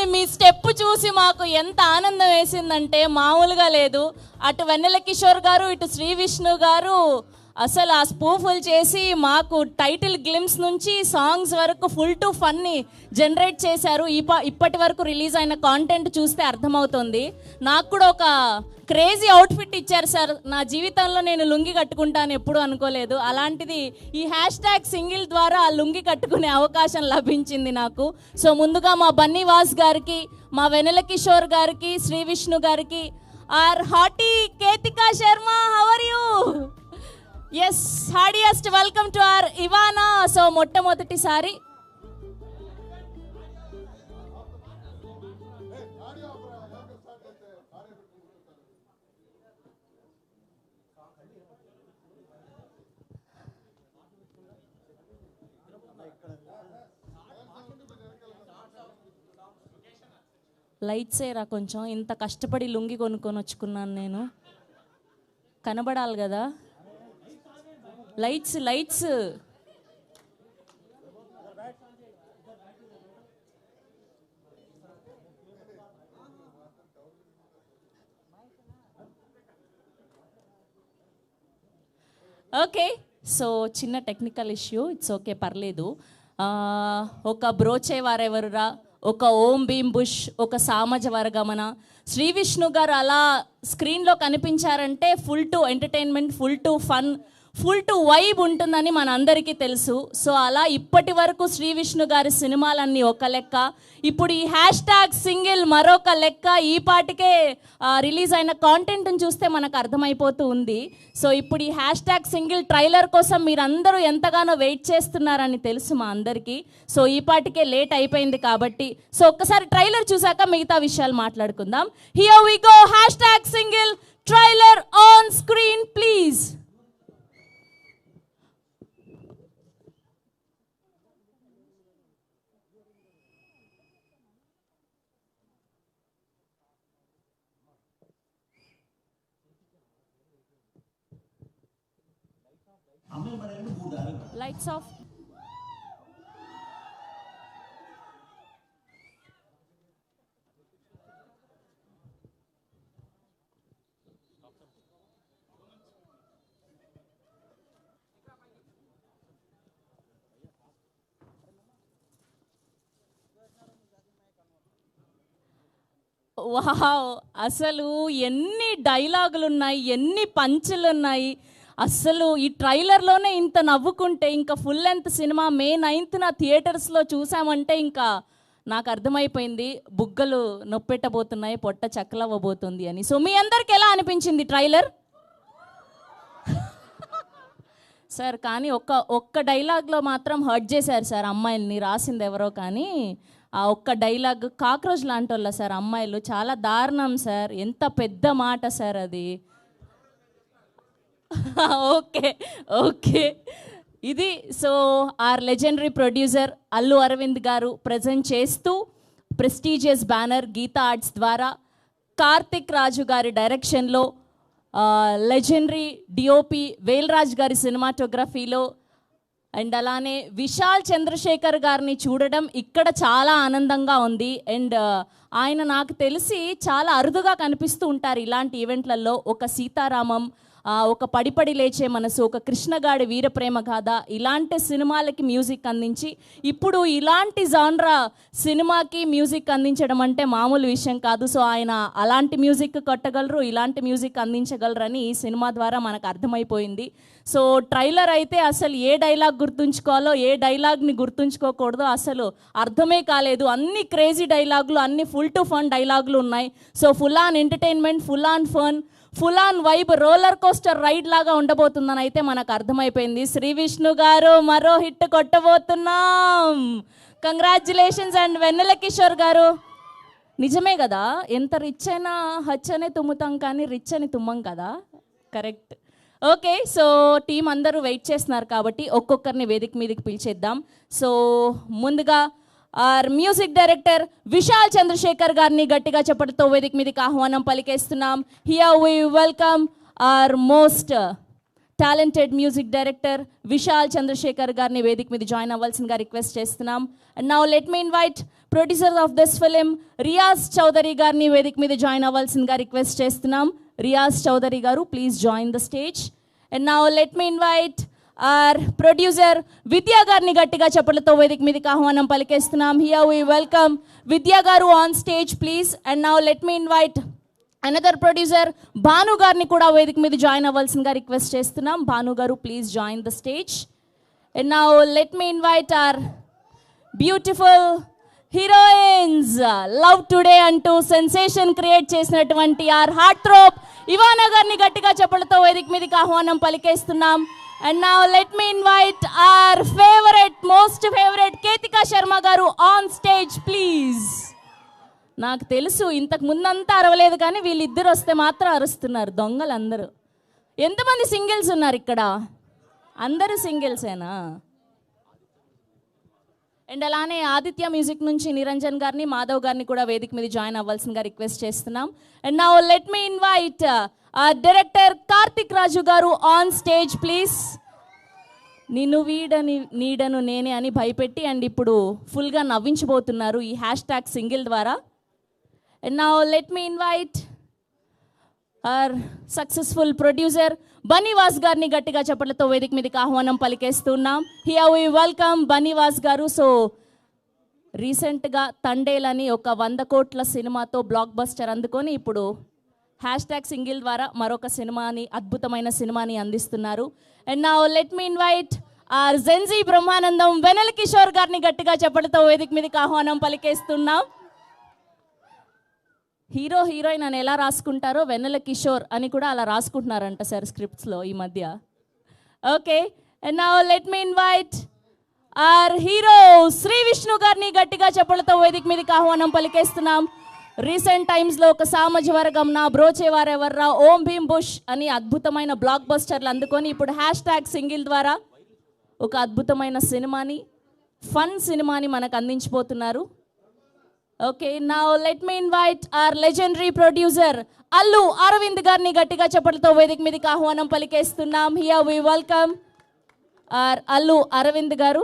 కానీ మీ స్టెప్ చూసి మాకు ఎంత ఆనందం వేసిందంటే మామూలుగా లేదు. అటు వెన్నెల కిషోర్ గారు, ఇటు శ్రీ విష్ణు గారు అసలు ఆ స్పూఫుల్ చేసి మాకు టైటిల్ గ్లిమ్స్ నుంచి సాంగ్స్ వరకు ఫుల్ టు ఫన్ని జనరేట్ చేశారు. ఇప్పటి వరకు రిలీజ్ అయిన కాంటెంట్ చూస్తే అర్థమవుతుంది. నాకు కూడా ఒక క్రేజీ అవుట్ఫిట్ ఇచ్చారు సార్. నా జీవితంలో నేను లుంగి కట్టుకుంటాను ఎప్పుడు అనుకోలేదు. అలాంటిది ఈ హ్యాష్ ట్యాగ్ సింగిల్ ద్వారా ఆ లుంగి కట్టుకునే అవకాశం లభించింది నాకు. సో ముందుగా మా బన్నీవాస్ గారికి, మా వెన్నెల కిషోర్ గారికి, శ్రీ విష్ణు గారికి, our hearty Ketika Sharma, how are you? Yes, heartiest welcome to our Ivana. So మొట్టమొదటిసారి లైట్స్ ఏరా కొంచెం. ఇంత కష్టపడి లుంగి కొనుక్కొని వచ్చుకున్నాను నేను, కనబడాలి కదా. Lights lights okay. సో చిన్న టెక్నికల్ ఇష్యూ, ఇట్స్ ఓకే, పర్లేదు. ఒక బ్రోచే వారెవరురా, ఒక ఓం భీమ్ బుష్, ఒక సామజ వర్గమన, శ్రీ విష్ణు గారు అలా స్క్రీన్లో కనిపించారంటే full to entertainment, full to fun, full to vibe ఉంటుందని మన అందరికీ తెలుసు. సో అలా ఇప్పటి వరకు శ్రీ విష్ణు గారి సినిమాలన్నీ ఒక లెక్క, ఇప్పుడు ఈ హ్యాష్ ట్యాగ్ సింగిల్ మరొక లెక్క. ఈ పాటికే రిలీజ్ అయిన కాంటెంట్ని చూస్తే మనకు అర్థమైపోతూ ఉంది. సో ఇప్పుడు ఈ హ్యాష్ ట్యాగ్ సింగిల్ ట్రైలర్ కోసం మీరందరూ ఎంతగానో వెయిట్ చేస్తున్నారని తెలుసు మా అందరికీ. సో ఈ పాటికే లేట్ అయిపోయింది కాబట్టి సో ఒక్కసారి ట్రైలర్ చూసాక మిగతా విషయాలు మాట్లాడుకుందాం. Here we go, hashtag single trailer on screen please. Lights off. Wow, అసలు ఎన్ని డైలాగులు ఉన్నాయి, ఎన్ని పంచులు ఉన్నాయి. అస్సలు ఈ ట్రైలర్లోనే ఇంత నవ్వుకుంటే ఇంకా ఫుల్ లెంత్ సినిమా మే 9th థియేటర్స్లో చూసామంటే ఇంకా నాకు అర్థమైపోయింది బుగ్గలు నొప్పెట్టబోతున్నాయి, పొట్ట చక్కలవ్వబోతుంది అని. సో మీ అందరికి ఎలా అనిపించింది ట్రైలర్? సార్ కానీ ఒక్క డైలాగ్లో మాత్రం హర్ట్ చేశారు సార్ అమ్మాయిల్ని. రాసింది ఎవరో కానీ ఆ ఒక్క డైలాగ్ కాక్రోచ్ లాంటి వాళ్ళ సార్ అమ్మాయిలు, చాలా దారుణం సార్. ఎంత పెద్ద మాట సార్ అది. ఓకే ఓకే, ఇది so our legendary producer Allu Aravind గారు ప్రజెంట్ చేస్తూ ప్రెస్టీజియస్ బ్యానర్ గీతా ఆర్ట్స్ ద్వారా కార్తిక్ రాజు గారి డైరెక్షన్లో లెజెండరీ డిఓపి వేల్రాజ్ గారి సినిమాటోగ్రఫీలో అండ్ అలానే విశాల్ చంద్రశేఖర్ గారిని చూడడం ఇక్కడ చాలా ఆనందంగా ఉంది. అండ్ ఆయన నాకు తెలిసి చాలా అరుదుగా కనిపిస్తూ ఉంటారు ఇలాంటి ఈవెంట్లలో. ఒక సీతారామం, ఒక పడిపడి లేచే మనసు, ఒక కృష్ణగాడి వీరప్రేమ గాథ, ఇలాంటి సినిమాలకి మ్యూజిక్ అందించి ఇప్పుడు ఇలాంటి జాన్రా సినిమాకి మ్యూజిక్ అందించడం అంటే మామూలు విషయం కాదు. సో ఆయన అలాంటి మ్యూజిక్ కొట్టగలరు, ఇలాంటి మ్యూజిక్ అందించగలరని ఈ సినిమా ద్వారా మనకు అర్థమైపోయింది. సో ట్రైలర్ అయితే అసలు ఏ డైలాగ్ గుర్తుంచుకోవాలో ఏ డైలాగ్ని గుర్తుంచుకోకూడదో అసలు అర్థమే కాలేదు. అన్ని క్రేజీ డైలాగులు, అన్ని ఫుల్ టు ఫన్ డైలాగులు ఉన్నాయి. So full on entertainment, full on fun, full on vibe, roller coaster ride లాగా ఉండబోతుందని అయితే మనకు అర్థమైపోయింది. శ్రీ విష్ణు గారు మరో హిట్ కొట్టబోతున్నాం. కంగ్రాచ్యులేషన్స్. అండ్ వెన్నెల కిషోర్ గారు, నిజమే కదా, ఎంత రిచ్ అయినా హచ్ అనే తుమ్ముతాం కానీ రిచ్ అని తుమ్మం కదా. కరెక్ట్. ఓకే, సో టీం అందరూ వెయిట్ చేస్తున్నారు కాబట్టి ఒక్కొక్కరిని వేదిక మీదకి పిలిచేద్దాం. సో ముందుగా our music director Vishal Chandrasekhar గారిని గట్టిగా చెప్పడంతో వేదిక మీదకి ఆహ్వానం పలికేస్తున్నాం. Here we welcome our most talented music director Vishal Chandrasekhar గారిని వేదిక మీద జాయిన్ అవ్వాల్సిందిగా రిక్వెస్ట్ చేస్తున్నాం. And now let me invite producer of this film Riyaz Chowdary గారిని వేదిక మీద జాయిన్ అవ్వాల్సిందిగా రిక్వెస్ట్ చేస్తున్నాం. రియాజ్ చౌదరి గారు, please join the stage. And now let me invite are producer విద్యా గారిని గట్టిగా చప్పట్లతో వేదిక మీదకి ఆహ్వానం పలికేస్తున్నాం. హియర్ వి వెల్కమ్ విద్యా గారు on stage please. And now let me invite another producer Bhanu గారిని కూడా వేదిక మీద జాయిన్ అవ్వాల్సిందిగా రిక్వెస్ట్ చేస్తున్నాం. భాను గారు, please join the stage. And now let me invite our beautiful heroines, love today అంటూ సెన్సేషన్ క్రియేట్ చేసినటువంటి ఆర్ హార్ట్ థ్రోప్ ఇవానా గారిని గట్టిగా చప్పట్లతో వేదిక మీదకి ఆహ్వానం పలికేస్తున్నాం. And now let me invite our favourite, most favourite Ketika Sharma గారు ఆన్ స్టేజ్ ప్లీజ్. నాకు తెలుసు ఇంతకు ముందంతా అరవలేదు, కానీ వీళ్ళిద్దరు వస్తే మాత్రం అరుస్తున్నారు దొంగలు అందరూ. ఎంతమంది సింగిల్స్ ఉన్నారు ఇక్కడ? అందరూ సింగిల్సేనా? అండ్ అలానే ఆదిత్య మ్యూజిక్ నుంచి నిరంజన్ గారిని, మాధవ్ గారిని కూడా వేదిక మీద జాయిన్ అవ్వాల్సిందిగా రిక్వెస్ట్ చేస్తున్నాం. And now let me invite director Karthik Raju గారు ఆన్ స్టేజ్ ప్లీజ్. నిన్ను వీడని నీడను నేనే అని భయపెట్టి అండ్ ఇప్పుడు ఫుల్గా నవ్వించబోతున్నారు ఈ హ్యాష్ ట్యాగ్ సింగిల్ ద్వారా. And now let me invite our successful producer Bunny Vas గారిని గట్టిగా చప్పట్లతో వేదిక మీదకి ఆహ్వానం పలికేస్తున్నాం. హియర్ వి వెల్కమ్ బనీవాస్ గారు. సో రీసెంట్గా తండేలని ఒక 100 కోట్ల సినిమాతో బ్లాక్ బస్టర్ అందుకొని ఇప్పుడు హ్యాష్ ట్యాగ్ సింగిల్ ద్వారా మరొక సినిమాని, అద్భుతమైన సినిమాని అందిస్తున్నారు. And now let me invite our gen Z Brahmanandam Vennela Kishore గారిని గట్టిగా చప్పట్లతో వేదిక మీదకి ఆహ్వానం పలికేస్తున్నాం. హీరో హీరోయిన్ అని ఎలా రాసుకుంటారో వెన్నెల కిషోర్ అని కూడా అలా రాసుకుంటున్నారంట సార్ స్క్రిప్ట్స్లో ఈ మధ్య. Okay, and now let me invite our hero Sri Vishnu గారిని గట్టిగా చప్పట్లతో వేదిక మీదకి ఆహ్వానం పలికేస్తున్నాం. రీసెంట్ టైమ్స్లో ఒక సామాజ వర్గం, నా బ్రోచేవారెవర్రా, ఓం భీమ్ బుష్ అని అద్భుతమైన బ్లాక్ బస్టర్లు అందుకొని ఇప్పుడు హ్యాష్ ట్యాగ్ సింగిల్ ద్వారా ఒక అద్భుతమైన సినిమాని, ఫన్ సినిమాని మనకు అందించబోతున్నారు. Okay, now let me invite our legendary producer Allu Aravind గారిని గట్టిగా చప్పట్లతో వేదిక మీదకి ఆహ్వానం పలికేస్తున్నాం. Here we welcome our Allu Aravind గారు.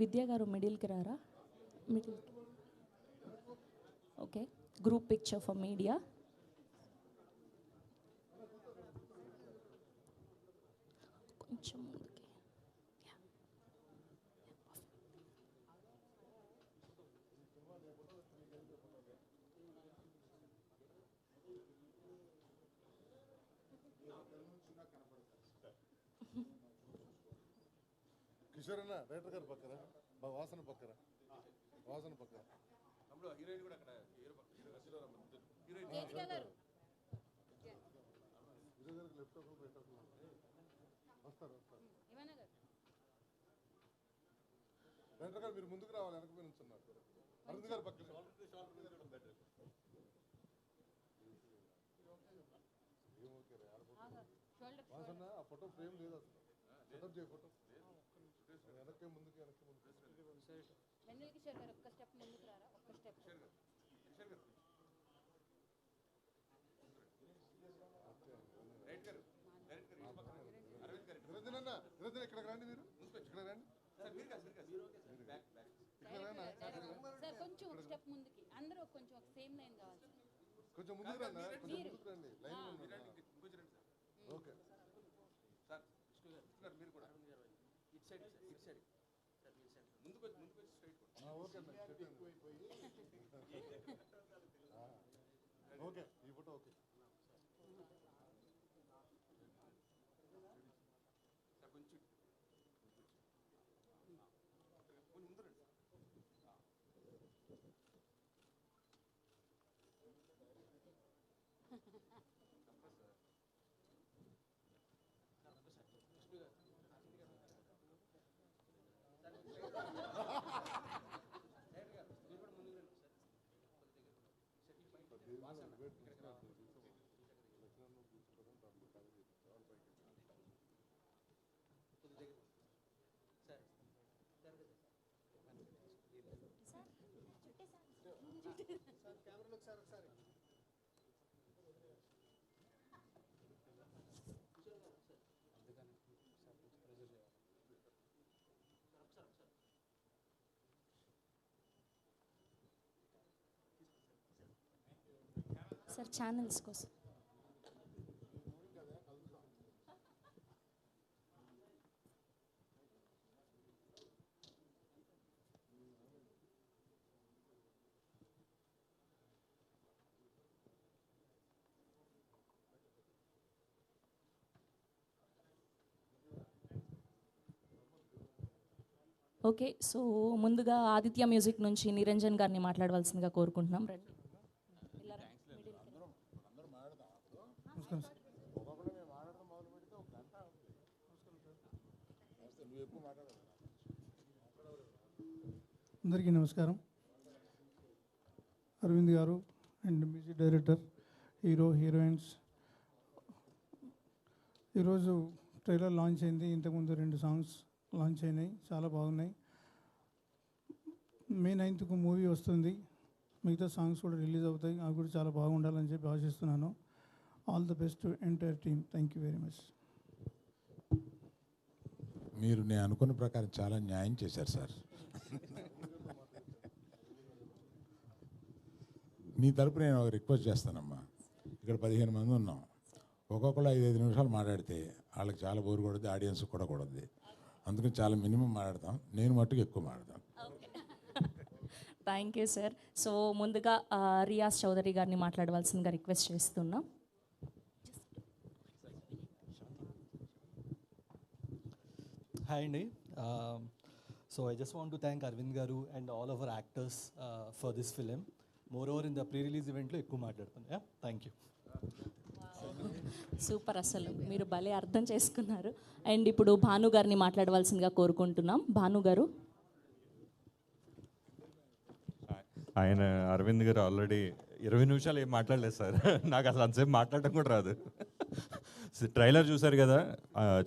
విద్యా గారు మిడిల్కి రారా? Middle. Okay, group picture for media. కొంచెం ముందుకి. కిషోర్ అన్న రైటర్ గారు పక్కన, వాసన పక్కన, వాసన పక్కన హీరోయిన్ కూడా అక్కడ లెఫ్ట్ వస్తారు రైటర్ గారు మీరు ముందుకు రావాలి, వెనకపోయి నుంచున్నారు. అరవింద్ గారు పక్కన వాసన ఆ ఫోటో ఫ్రేమ్ లేదు అసలు. సెటప్ చేయ ఫోటో వెనక్కి ముందుకు వెనక్కి ముందుకు. వెన్నెల కిషోర్ గారు ఒక్క స్టెప్ ముందుకు రారా, ఒక్క స్టెప్. నిరంజన్ అన్న, నిరంజన్ ఇక్కడికి రండి, మీరు ఇక్కడ రండి. సార్ కొంచెం ఒక స్టెప్ ముందుకి, అందరూ కొంచెం ఒక సేమ్ లైన్ కావాలి. కొంచెం ముందుకు రండి, కొంచెం ముందుకు రండి, లైన్ ఓకే సార్. మీరు కూడా ఇటు సైడ్, ఇటు సైడ్ ముందుకు వచ్చి స్ట్రైట్. ఓకే అన్న, ఓకే ఈ ఫోటో ఓకే. సార్ ఛానల్స్ కోసం. ఓకే, సో ముందుగా ఆదిత్య మ్యూజిక్ నుంచి నిరంజన్ గారిని మాట్లాడవలసిందిగా కోరుకుంటున్నాం. రండి. అందరికీ నమస్కారం. అరవింద్ గారు and music director, hero, heroines, ఈరోజు ట్రైలర్ లాంచ్ అయింది. ఇంతకుముందు 2 సాంగ్స్ లాంచ్ అయినాయి, చాలా బాగున్నాయి. మే 9th మూవీ వస్తుంది, మిగతా సాంగ్స్ కూడా రిలీజ్ అవుతాయి. అవి కూడా చాలా బాగుండాలని చెప్పి ఆశిస్తున్నాను. All the best to entire team. Thank you very much. మీరు నేను అనుకున్న ప్రకారం చాలా న్యాయం చేశారు సార్. మీ తరపు నేను ఒక రిక్వెస్ట్ చేస్తానమ్మా. ఇక్కడ 15 మంది ఉన్నాం, ఒక్కొక్కరు 5-5 నిమిషాలు మాట్లాడితే వాళ్ళకి చాలా బోరు కొడుద్ది, ఆడియన్స్ కూడా కొడుద్ది. అందుకని చాలా మినిమం మాట్లాడతాం, నేను మట్టుకు ఎక్కువ మాట్లాడతాను. Thank you sir. సో ముందుగా రియాజ్ చౌదరి గారిని మాట్లాడవలసిందిగా రిక్వెస్ట్ చేస్తున్నాం. Hi Andy. So I just want to thank Arvind Garu and all of our actors for this film. Moreover, in the pre-release event lo ekku maatladtanu. Yeah, thank you. Super, అసలు మీరు భలే అర్థం చేసుకున్నారు. And ఇప్పుడు భాను గారిని మాట్లాడవలసిందిగా కోరుకుంటున్నాం. భాను గారు. ఆయన అరవింద్ గారు ఆల్రెడీ 20 నిమిషాలు ఏం మాట్లాడలేదు సార్. నాకు అసలు అంతసేపు మాట్లాడటం కూడా రాదు. ట్రైలర్ చూసారు కదా,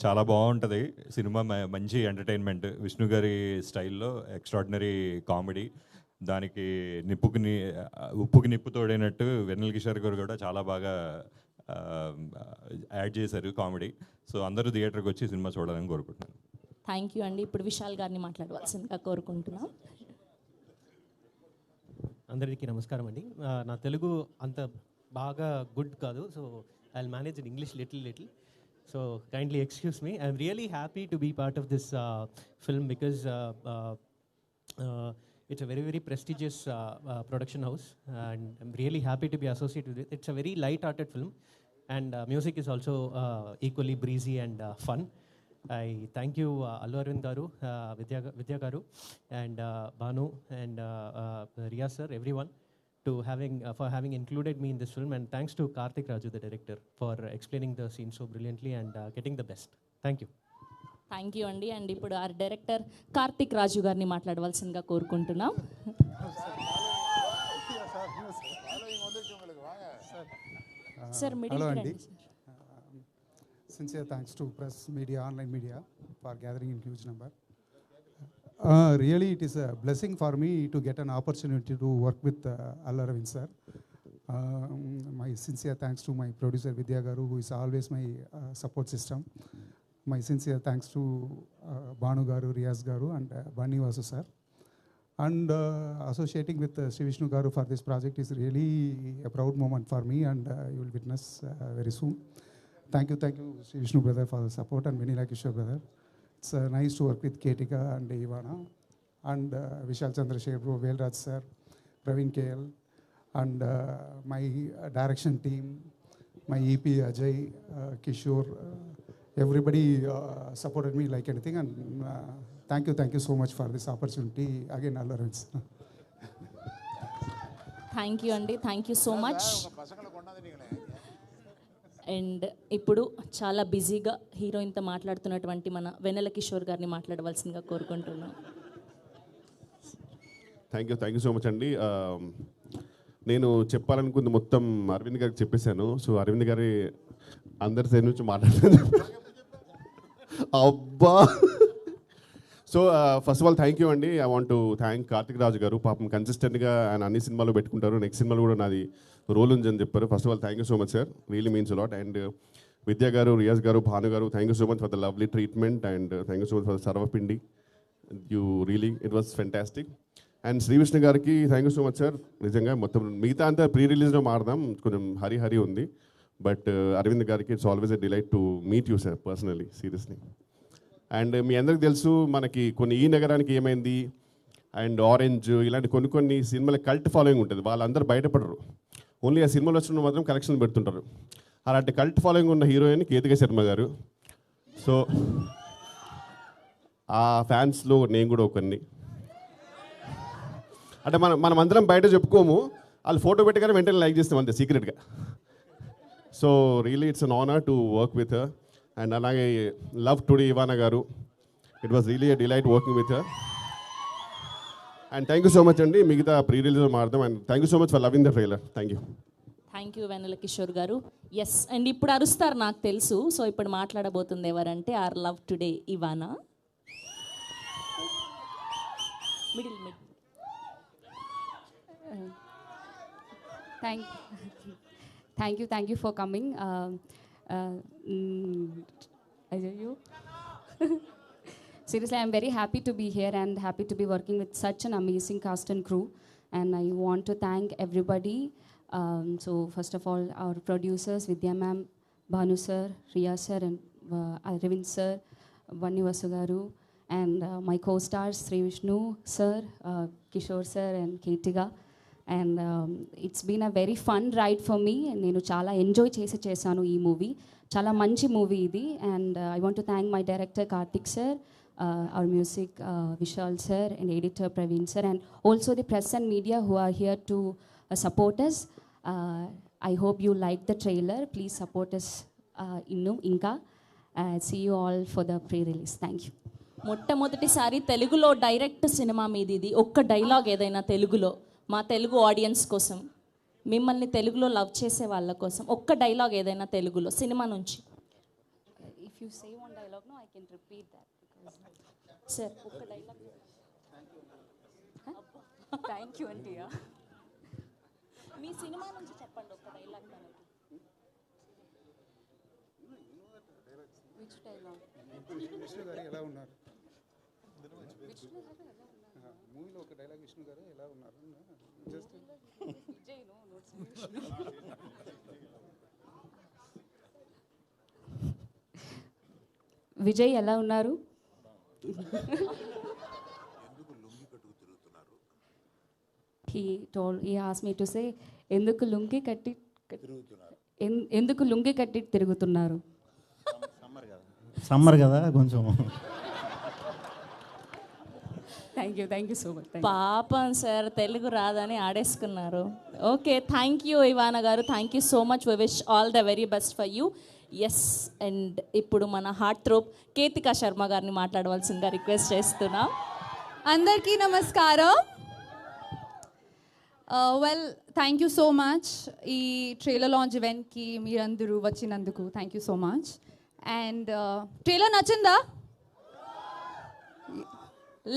చాలా బాగుంటుంది సినిమా. మంచి ఎంటర్టైన్మెంట్, విష్ణు గారి స్టైల్లో ఎక్స్ట్రాడినరీ కామెడీ. దానికి ఉప్పుకి నిప్పు తోడైనట్టు వెన్నెల కిషోర్ గారు కూడా చాలా బాగా యాడ్ చేశారు కామెడీ. సో అందరూ థియేటర్కి వచ్చి సినిమా చూడాలని కోరుకుంటున్నాను. థ్యాంక్ యూ అండి. ఇప్పుడు విశాల్ గారిని మాట్లాడవలసిందిగా కోరుకుంటున్నాం. అందరికీ నమస్కారం అండి. నా తెలుగు అంత బాగా గుడ్ కాదు, so I will manage in English little. So kindly excuse me. I'm really happy to be part of this film because it's a very prestigious production house, and I'm really happy to be associated with it. It's a very light-hearted film, and music is also equally breezy and fun. I thank you Allu Arvind garu, Vidya garu, and Banu and Riyaz sir, everyone for having included me in this film, and thanks to Karthik Raju, the director, for explaining the scene so brilliantly and getting the best. Thank you. Thank you అండి. And ఇప్పుడు ఆ director Karthik రాజు గారిని మాట్లాడవలసిందిగా కోరుకుంటున్నాం. Sir Hello Andy. Sincere thanks to press media, online media for gathering in huge number. Really it is a blessing for me to get an opportunity to work with Allu Arvind sir. My sincere thanks to my producer Vidya garu, who is always my support system. My sincere thanks to Banu garu, Riyaz garu, and Bani Vasu sir. And associating with Sri Vishnu garu for this project is really a proud moment for me, and you will witness very soon. Thank you Sri Vishnu brother for the support, and Venila Kishore brother. It's nice to work with Ketika and Ivana, and Vishal Chandrasekhar, Velraj sir, Praveen KL, and my direction team, my EP Ajay, Kishore, everybody supported me like anything, and thank you so much for this opportunity again, Allu Arvind. Thank you అండి. Thank you so much. And ఇప్పుడు చాలా బిజీగా హీరోయిన్తో మాట్లాడుతున్నటువంటి మన వెన్నెల కిషోర్ గారిని మాట్లాడవలసిందిగా కోరుకుంటున్నాం. Thank you so much అండి. నేను చెప్పాలనుకుంది మొత్తం అరవింద్ గారికి చెప్పేశాను. సో అరవింద్ గారి అందరి సైడ్ నుంచి మాట్లాడుతున్నాను. అబ్బా, so first of all thank you అండి. I want to thank Karthik Raju గారు. పాపం కన్సిస్టెంట్గా ఆయన అన్ని సినిమాలు పెట్టుకుంటారు. నెక్స్ట్ సినిమాలో కూడా నాది రోల్ ఉందని చెప్పారు. First of all thank you so much sir, really means a lot. And Vidya గారు, రియాజ్ గారు, భాను గారు, thank you so much for the lovely treatment and thank you so much for sarvapindi. You really it was fantastic. And Shri Vishnu గారికి thank you so much sir. నిజంగా మొత్తం మిగతా అంతా pre రిలీజ్లో మారదాం, కొంచెం హరి ఉంది. బట్ అరవింద్ గారికి it's always a delight to meet you sir personally, seriously. And మీ అందరికి తెలుసు మనకి కొన్ని ఈ నగరానికి ఏమైంది అండ్ ఆరెంజ్ ఇలాంటి కొన్ని సినిమాల కల్ట్ ఫాలోయింగ్ ఉంటుంది. వాళ్ళందరూ బయటపడరు, ఓన్లీ ఆ సినిమాలు వచ్చిన మాత్రం కలెక్షన్ పెడుతుంటారు. అలాంటి కల్ట్ ఫాలోయింగ్ ఉన్న హీరోయిన్ కేతిక శర్మ గారు. సో ఆ ఫ్యాన్స్లో నేను కూడా ఒకరిని. అంటే మనం అందరం బయట చెప్పుకోము, వాళ్ళు ఫోటో పెట్టగానే వెంటనే లైక్ చేస్తాం అంతే సీక్రెట్గా. So really it's an honour to work with her. And అలాగే లవ్ టుడే ఇవానా గారు, it was really a delight working with her. And thank you so much అండి. మిగతా ప్రీ రిలీజ్ మారుదాం. And thank you so much for loving the trailer. Thank you. Thank you Vennela Kishore గారు. Yes, and ఇప్పుడు అరుస్తారు నాకు తెలుసు. So ఇప్పుడు మాట్లాడబోతుంది ఎవరంటే our love today Ivana. Middle Thank you for coming. Seriously, I'm very happy to be here and happy to be working with such an amazing cast and crew. And I want to thank everybody. So first of all, our producers, Vidya ma'am, Bhanu sir, Riya sir, and Arvind sir, Vanni Vasugaru, and my co-stars, Sri Vishnu sir, Kishore sir, and Keetiga. And it's been a very fun ride for me. నేను చాలా enjoy చేశాను ఈ movie. చాలా మంచి movie ఇది. And I want to thank my director Karthik sir, our music Vishal sir, and editor Praveen sir, and also the press and media who are here to support us. I hope you like the trailer. Please support us ఇంకా. See you all for the pre-release. Thank you. మొట్టమొదటిసారి తెలుగులో direct cinema మీది ఇది. ఒక్క dialogue ఏదైనా తెలుగులో మా Telugu audience కోసం, మిమ్మల్ని తెలుగులో లవ్ చేసే వాళ్ళ కోసం ఒక్క డైలాగ్ ఏదైనా తెలుగులో సినిమా నుంచి. If you say one dialogue, no, I can repeat that. Sir ఒక్క డైలాగ్. Thank you, Antia. మీ సినిమా నుంచి చెప్పండి ఒక్క డైలాగ్ మనకి. Which dialogue? విష్ణు గారు ఎలా ఉన్నారు? మూవీలో ఒక డైలాగ్ విష్ణు గారు ఎలా ఉన్నారు? జస్ట్ విజయ్ ఎలా ఉన్నారు? He asked me to say ఎందుకు లుంగి కట్టి తిరుగుతున్నారు. సమ్మర్ కదా కొంచెం. Thank you so much. పాపం సార్ తెలుగు రాదని ఆడేసుకున్నారు. ఓకే, థ్యాంక్ యూ ఇవానా గారు. Thank you so much. We wish all the very best for you. Yes, and ఇప్పుడు మన హార్ట్ థ్రోప్ కేతిక శర్మ గారిని మాట్లాడవలసిందిగా రిక్వెస్ట్ చేస్తున్నాం. అందరికీ నమస్కారం. Well, thank you so much ఈ ట్రైలర్ లాంచ్ ఈవెంట్కి మీరందరూ వచ్చినందుకు. Thank you so much. And trailer నచ్చిందా?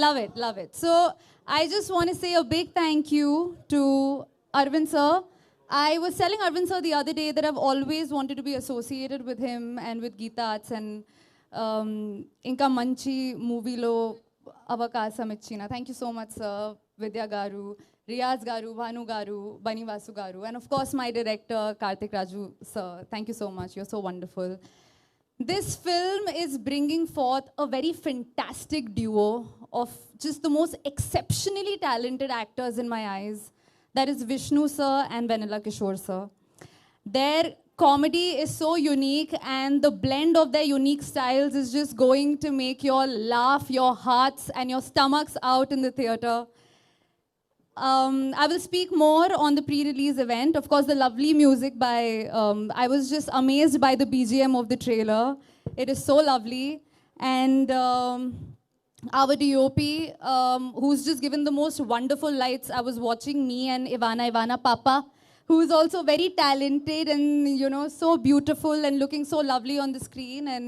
Love it. So I just want to say a big thank you to Arvind sir. I was telling Arvind sir the other day that I've always wanted to be associated with him and with Geeta Arts, and inka manchi movie lo avakasam ichina. Thank you so much sir. Vidya garu, Riyaz garu, Bhanu garu, Bani Vasu garu, and of course my director Karthik Raju sir. Thank you so much. You're so wonderful. This film is bringing forth a very fantastic duo of just the most exceptionally talented actors in my eyes. That is Vishnu sir and Vanilla Kishore sir. Their comedy is so unique, and the blend of their unique styles is just going to make you all laugh your hearts and your stomachs out in the theater. I will speak more on the pre-release event. Of course, the lovely music by, I was just amazed by the BGM of the trailer. It is so lovely. And our DOP, who's just given the most wonderful lights. I was watching me and Ivana Papa, who is also very talented and, so beautiful and looking so lovely on the screen. And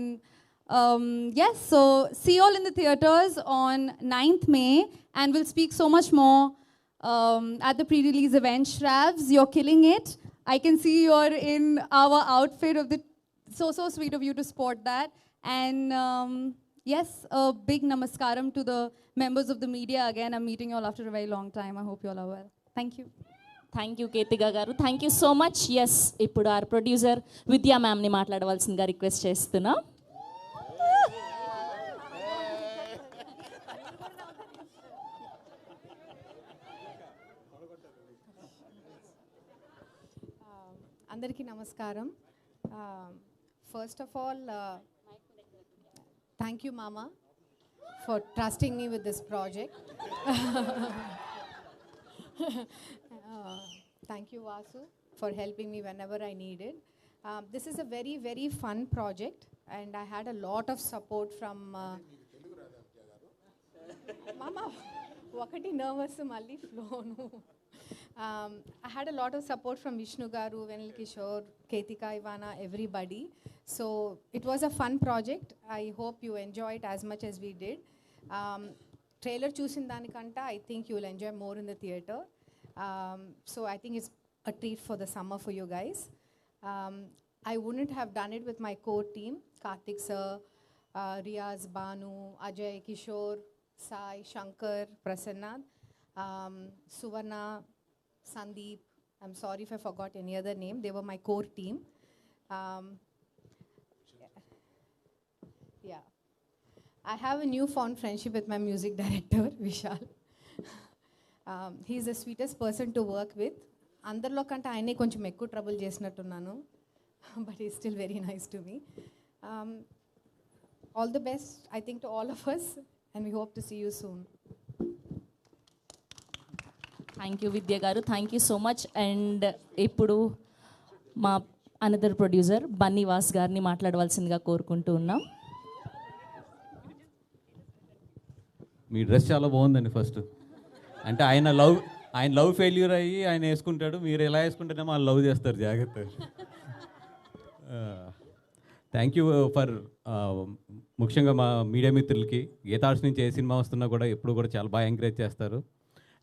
Yes, so see you all in the theaters on 9th May, and we'll speak so much more at the pre-release event. Shravs, you're killing it. I can see you're in our outfit of the, so sweet of you to sport that. And yes, a big namaskaram to the members of the media. Again, I'm meeting you all after a very long time. I hope you all are well. Thank you. Thank you Ketika గారు, thank you so much. Yes, ఇప్పుడు our producer Vidya మ్యామ్ని మాట్లాడవలసిందిగా request చేస్తున్నా. అందరికీ నమస్కారం. First of all thank you మామా for trusting me with this project. Thank you, Vasu, for helping me whenever I needed. This is a very, very fun project, and I had a lot of support from... Mama, wakati nervous malli flow. I had a lot of support from Vishnu Garu, Venil Kishore, Ketika, Ivana, everybody. So it was a fun project. I hope you enjoy it as much as we did. Trailer చూసిన దానికంటే I think you will enjoy more in the theater. So I think it's a treat for the summer for you guys. I wouldn't have done it with my core team, Karthik sir, Riyaz, Banu, Ajay, Kishore, Sai, Shankar, Prasanna, Suvarna, Sandeep. I'm sorry if I forgot any other name. They were my core team. Yeah. I have a newfound friendship with my music director, Vishal. He's the sweetest person to work with. అందరిలో కంటే ఆయనే కొంచెం ఎక్కువ trouble చేసినట్టున్నాను, but is still very nice to me. All the best I think to all of us, and we hope to see you soon. Thank you Vidya గారు, thank you so much. And ఇప్పుడు మా another producer Bunny Vas గారిని మాట్లాడవలసిందిగా కోరుకుంటూ ఉన్నాం. మీ dress చాలా బాగుందండి. First అంటే ఆయన లవ్ ఫెయిల్యూర్ అయ్యి ఆయన వేసుకుంటాడు, మీరు ఎలా వేసుకుంటేనేమో వాళ్ళు లవ్ చేస్తారు. జాగ్రత్త. థ్యాంక్ యూ ఫర్ ముఖ్యంగా మా మీడియా మిత్రులకి. గీతార్ట్స్ నుంచి ఏ సినిమా వస్తున్నా కూడా ఎప్పుడు కూడా చాలా బాగా ఎంకరేజ్ చేస్తారు.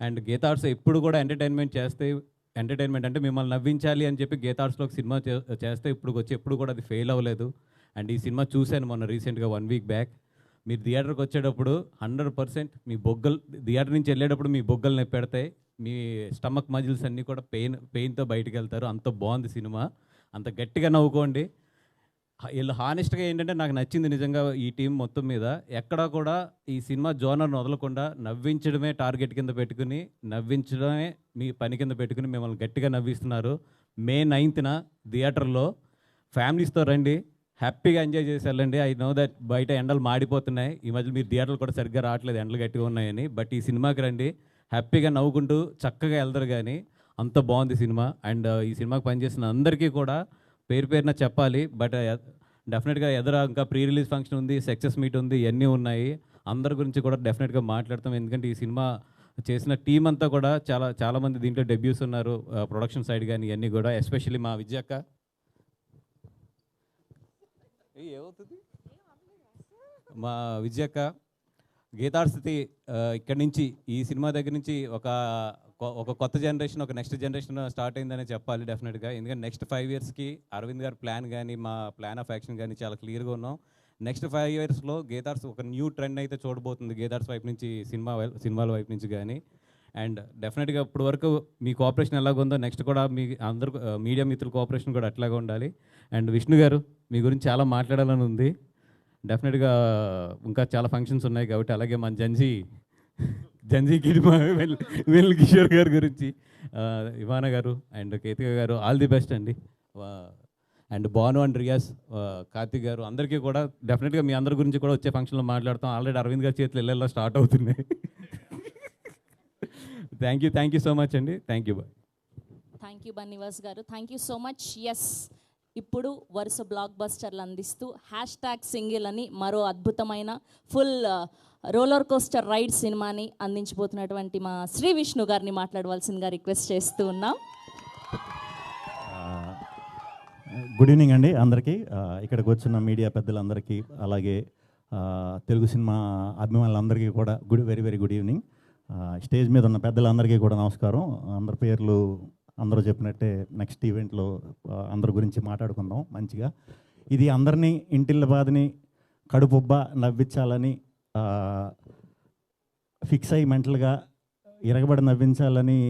అండ్ గీతార్ట్స్ ఎప్పుడు కూడా ఎంటర్టైన్మెంట్ అంటే మిమ్మల్ని నవ్వించాలి అని చెప్పి గీతార్ట్స్లో ఒక సినిమా చేస్తే ఎప్పుడు కూడా అది ఫెయిల్ అవ్వలేదు. అండ్ ఈ సినిమా చూశాను మొన్న రీసెంట్గా 1 week బ్యాక్. మీరు థియేటర్కి వచ్చేటప్పుడు 100% మీ బొగ్గలు, థియేటర్ నుంచి వెళ్ళేటప్పుడు మీ బొగ్గలు నొప్పి పెడతాయి, మీ స్టమక్ మజిల్స్ అన్నీ కూడా పెయిన్తో బయటకు వెళ్తారు. అంత బాగుంది సినిమా, అంత గట్టిగా నవ్వుకోండి. వీళ్ళు హానెస్ట్గా ఏంటంటే నాకు నచ్చింది నిజంగా ఈ టీం మొత్తం మీద. ఎక్కడా కూడా ఈ సినిమా జోనర్ను వదలకుండా నవ్వించడమే టార్గెట్ కింద పెట్టుకుని, నవ్వించడమే మీ పని కింద పెట్టుకుని మిమ్మల్ని గట్టిగా నవ్విస్తున్నారు. May 9th థియేటర్లో ఫ్యామిలీస్తో రండి, హ్యాపీగా ఎంజాయ్ చేసి వెళ్ళండి. ఐ నో దట్ బయట ఎండలు మాడిపోతున్నాయి, ఈ మధ్య మీరు థియేటర్లు కూడా సరిగ్గా రావట్లేదు, ఎండలు గట్టిగా ఉన్నాయని. బట్ ఈ సినిమాకి రండి, హ్యాపీగా నవ్వుకుంటూ చక్కగా వెళ్తారు. కానీ అంత బాగుంది సినిమా. అండ్ ఈ సినిమాకి పనిచేసిన అందరికీ కూడా పేరు పేరున చెప్పాలి. బట్ డెఫినెట్గా ఇంకా ప్రీ రిలీజ్ ఫంక్షన్ ఉంది, సక్సెస్ మీట్ ఉంది, ఇవన్నీ ఉన్నాయి. అందరి గురించి కూడా డెఫినెట్గా మాట్లాడతాం. ఎందుకంటే ఈ సినిమా చేసిన టీం అంతా కూడా చాలామంది దీంట్లో డెబ్యూస్ ఉన్నారు, ప్రొడక్షన్ సైడ్ కానీ ఇవన్నీ కూడా. ఎస్పెషల్లీ మా విజయక్క, ఏమవుతుంది మా విజయక్క, గీతార్స్థితి ఇక్కడి నుంచి ఈ సినిమా దగ్గర నుంచి ఒక కొత్త జనరేషన్, ఒక నెక్స్ట్ జనరేషన్ స్టార్ట్ అయిందనే చెప్పాలి డెఫినెట్గా. ఎందుకంటే నెక్స్ట్ 5 yearsకి అరవింద్ గారి ప్లాన్ కానీ మా ప్లాన్ ఆఫ్ యాక్షన్ కానీ చాలా క్లియర్గా ఉన్నాం. నెక్స్ట్ 5 yearsలో గీతార్స్ ఒక న్యూ ట్రెండ్ అయితే చూడబోతుంది గీతార్స్ వైపు నుంచి, సినిమాల వైపు నుంచి కానీ. అండ్ డెఫినెట్గా ఇప్పుడు వరకు మీ కోఆపరేషన్ ఎలాగుందో నెక్స్ట్ కూడా మీ అందరు మీడియా మిత్రుల కోఆపరేషన్ కూడా అట్లాగే ఉండాలి. అండ్ విష్ణు గారు, మీ గురించి చాలా మాట్లాడాలని ఉంది. డెఫినెట్గా ఇంకా చాలా ఫంక్షన్స్ ఉన్నాయి కాబట్టి. అలాగే మన జంజీకి వెల్ కిషోర్ గారి గురించి, ఇవానా గారు అండ్ కేతిక గారు, ఆల్ ది బెస్ట్ అండి. అండ్ బాను అండ్ రియాజ్, కార్తిక్ గారు, అందరికీ కూడా డెఫినెట్గా మీ అందరి గురించి కూడా వచ్చే ఫంక్షన్లో మాట్లాడతాం. ఆల్రెడీ అరవింద్ గారి చేతులు ఇళ్ళల్లో స్టార్ట్ అవుతున్నాయి. థ్యాంక్ యూ సో మచ్ అండి. Thank you. Thank you Bunny Vas గారు, thank you so much. Yes, ఇప్పుడు వరుస బ్లాక్ బస్టర్లు అందిస్తూ #సింగిల్ అని మరో అద్భుతమైన ఫుల్ రోలర్ కోస్టర్ రైడ్ సినిమాని అందించబోతున్నటువంటి మా శ్రీ విష్ణు గారిని మాట్లాడవలసిందిగా రిక్వెస్ట్ చేస్తూ ఉన్నాం. గుడ్ ఈవినింగ్ అండి అందరికీ. ఇక్కడికి వచ్చిన మీడియా పెద్దలందరికీ, అలాగే తెలుగు సినిమా అభిమానులందరికీ కూడా వెరీ గుడ్ ఈవినింగ్. స్టేజ్ మీద ఉన్న పెద్దలందరికీ కూడా నమస్కారం. అందరి పేర్లు అందరూ చెప్పినట్టే నెక్స్ట్ ఈవెంట్లో అందరి గురించి మాట్లాడుకుందాం మంచిగా. ఇది అందరినీ ఇంటిల్ల బాధని కడుపుబ్బ నవ్వించాలని ఫిక్స్ అయ్యి మెంటల్గా ఇరగబడి నవ్వించాలని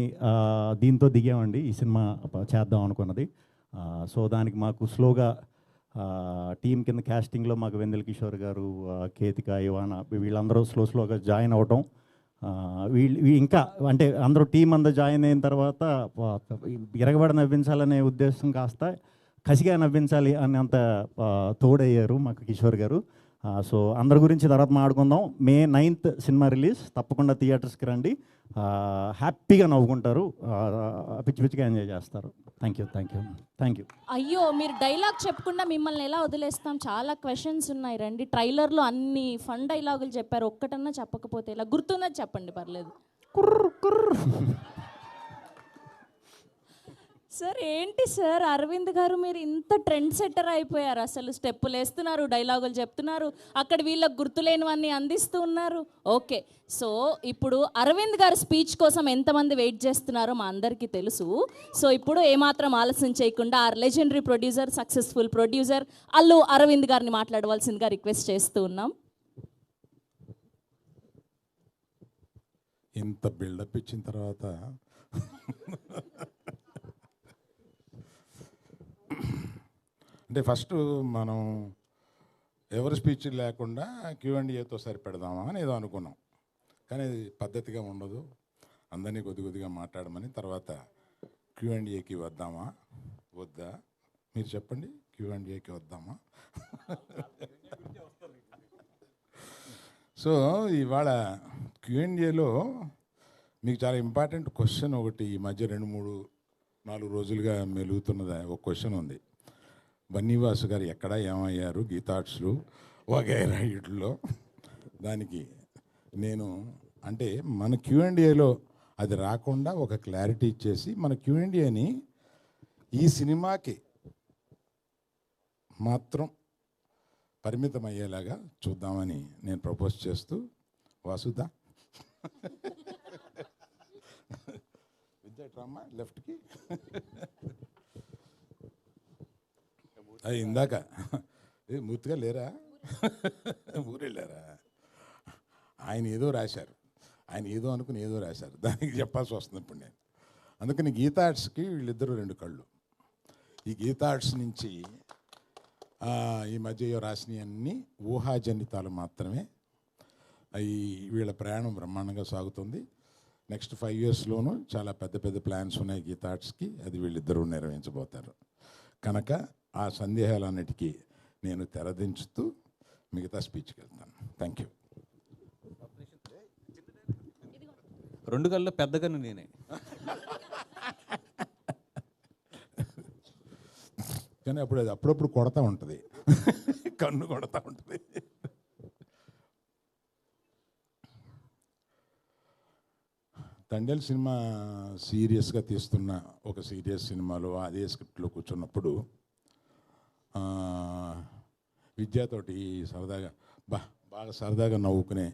దీంతో దిగామండి ఈ సినిమా చేద్దాం అనుకున్నది. సో దానికి మాకు స్లోగా టీం కింద క్యాస్టింగ్లో మాకు వెన్నెల కిషోర్ గారు, కేతిక, ఇవానా వీళ్ళందరూ స్లోగా జాయిన్ అవటం, వీళ్ళు ఇంకా అంటే అందరూ టీం అందరూ జాయిన్ అయిన తర్వాత ఇరగబడి నవ్వించాలనే ఉద్దేశం కాస్త కసిగా నవ్వించాలి అని అంత తోడయ్యారు మాకు కిషోర్ గారు. సో అందరి గురించి తర్వాత మాట్లాడుకుందాం. May 9th సినిమా రిలీజ్, తప్పకుండా థియేటర్స్కి రండి. హ్యాపీగా నవ్వుకుంటారు, పిచ్చిగా ఎంజాయ్ చేస్తారు. Thank you. అయ్యో, మీరు డైలాగ్ చెప్పకుండా మిమ్మల్ని ఎలా వదిలేస్తాం? చాలా క్వశ్చన్స్ ఉన్నాయి, రండి. ట్రైలర్లో అన్ని ఫన్ డైలాగులు చెప్పారు, ఒక్కటన్నా చెప్పకపోతే ఇలా గుర్తున్నది చెప్పండి, పర్లేదు. సార్ ఏంటి సార్ అరవింద్ గారు, మీరు ఇంత ట్రెండ్ సెట్టర్ అయిపోయారు. అసలు స్టెప్పులు వేస్తున్నారు, డైలాగులు చెప్తున్నారు, అక్కడ వీళ్ళకి గుర్తులేనివన్నీ అందిస్తూ ఉన్నారు. ఓకే, సో ఇప్పుడు అరవింద్ గారు స్పీచ్ కోసం ఎంతమంది వెయిట్ చేస్తున్నారో మా అందరికీ తెలుసు. సో ఇప్పుడు ఏమాత్రం ఆలస్యం చేయకుండా ఆ legendary producer, successful producer Allu Aravind గారిని మాట్లాడవలసిందిగా రిక్వెస్ట్ చేస్తూ ఉన్నాం. ఇంత బిల్డప్ ఇచ్చిన తర్వాత అంటే ఫస్ట్ మనం ఎవరి స్పీచ్ లేకుండా Q&Aతో సరిపెడదామా అని ఏదో అనుకున్నాం, కానీ అది పద్ధతిగా ఉండదు. అందరినీ కొద్దిగా మాట్లాడమని తర్వాత Q&Aకి వద్దామా వద్దా మీరు చెప్పండి. Q&Aకి వద్దామా? సో ఇవాళ Q&Aలో మీకు చాలా ఇంపార్టెంట్ క్వశ్చన్ ఒకటి ఈ మధ్య 2-3-4 రోజులుగా మెలుగుతున్నది ఒక క్వశ్చన్ ఉంది. బన్నీవాసు గారు ఎక్కడ ఏమయ్యారు గీతార్ట్స్లో వగైరా వీటిలో. దానికి నేను అంటే మన Q&Aలో అది రాకుండా ఒక క్లారిటీ ఇచ్చేసి మన Q&Aని ఈ సినిమాకి మాత్రం పరిమితం అయ్యేలాగా చూద్దామని నేను ప్రపోజ్ చేస్తూ, వాసుదా విద్యాట్రామా లెఫ్ట్కి అది ఇందాక మూర్తిగా లేరా, ఊరెళ్ళారా? ఆయన ఏదో రాశారు, ఆయన ఏదో అనుకుని ఏదో రాశారు, దానికి చెప్పాల్సి వస్తుంది ఇప్పుడు నేను. అందుకని గీతార్ట్స్కి వీళ్ళిద్దరూ 2 కళ్ళు. ఈ గీతార్ట్స్ నుంచి ఈ మధ్య రాసినవి అన్నీ ఊహాజనితాలు మాత్రమే. అవి వీళ్ళ ప్రయాణం బ్రహ్మాండంగా సాగుతుంది. నెక్స్ట్ 5 yearsలోనూ చాలా పెద్ద ప్లాన్స్ ఉన్నాయి గీతార్ట్స్కి, అది వీళ్ళిద్దరూ నెరవేర్చబోతారు. కనుక ఆ సందేహాలన్నిటికీ నేను తెరదించుతూ మిగతా స్పీచ్కి వెళ్తాను. Thank you. 2 కళ్ళు పెద్దగాను నేనే. కానీ అప్పుడు అది అప్పుడప్పుడు కొడతా ఉంటుంది, కన్ను కొడతా ఉంటుంది. తండేల్ సినిమా సీరియస్గా తీస్తున్న ఒక సీరియస్ సినిమాలో అదే స్క్రిప్ట్లో కూర్చున్నప్పుడు విద్యతోటి సరదాగా బాగా సరదాగా నవ్వుకునే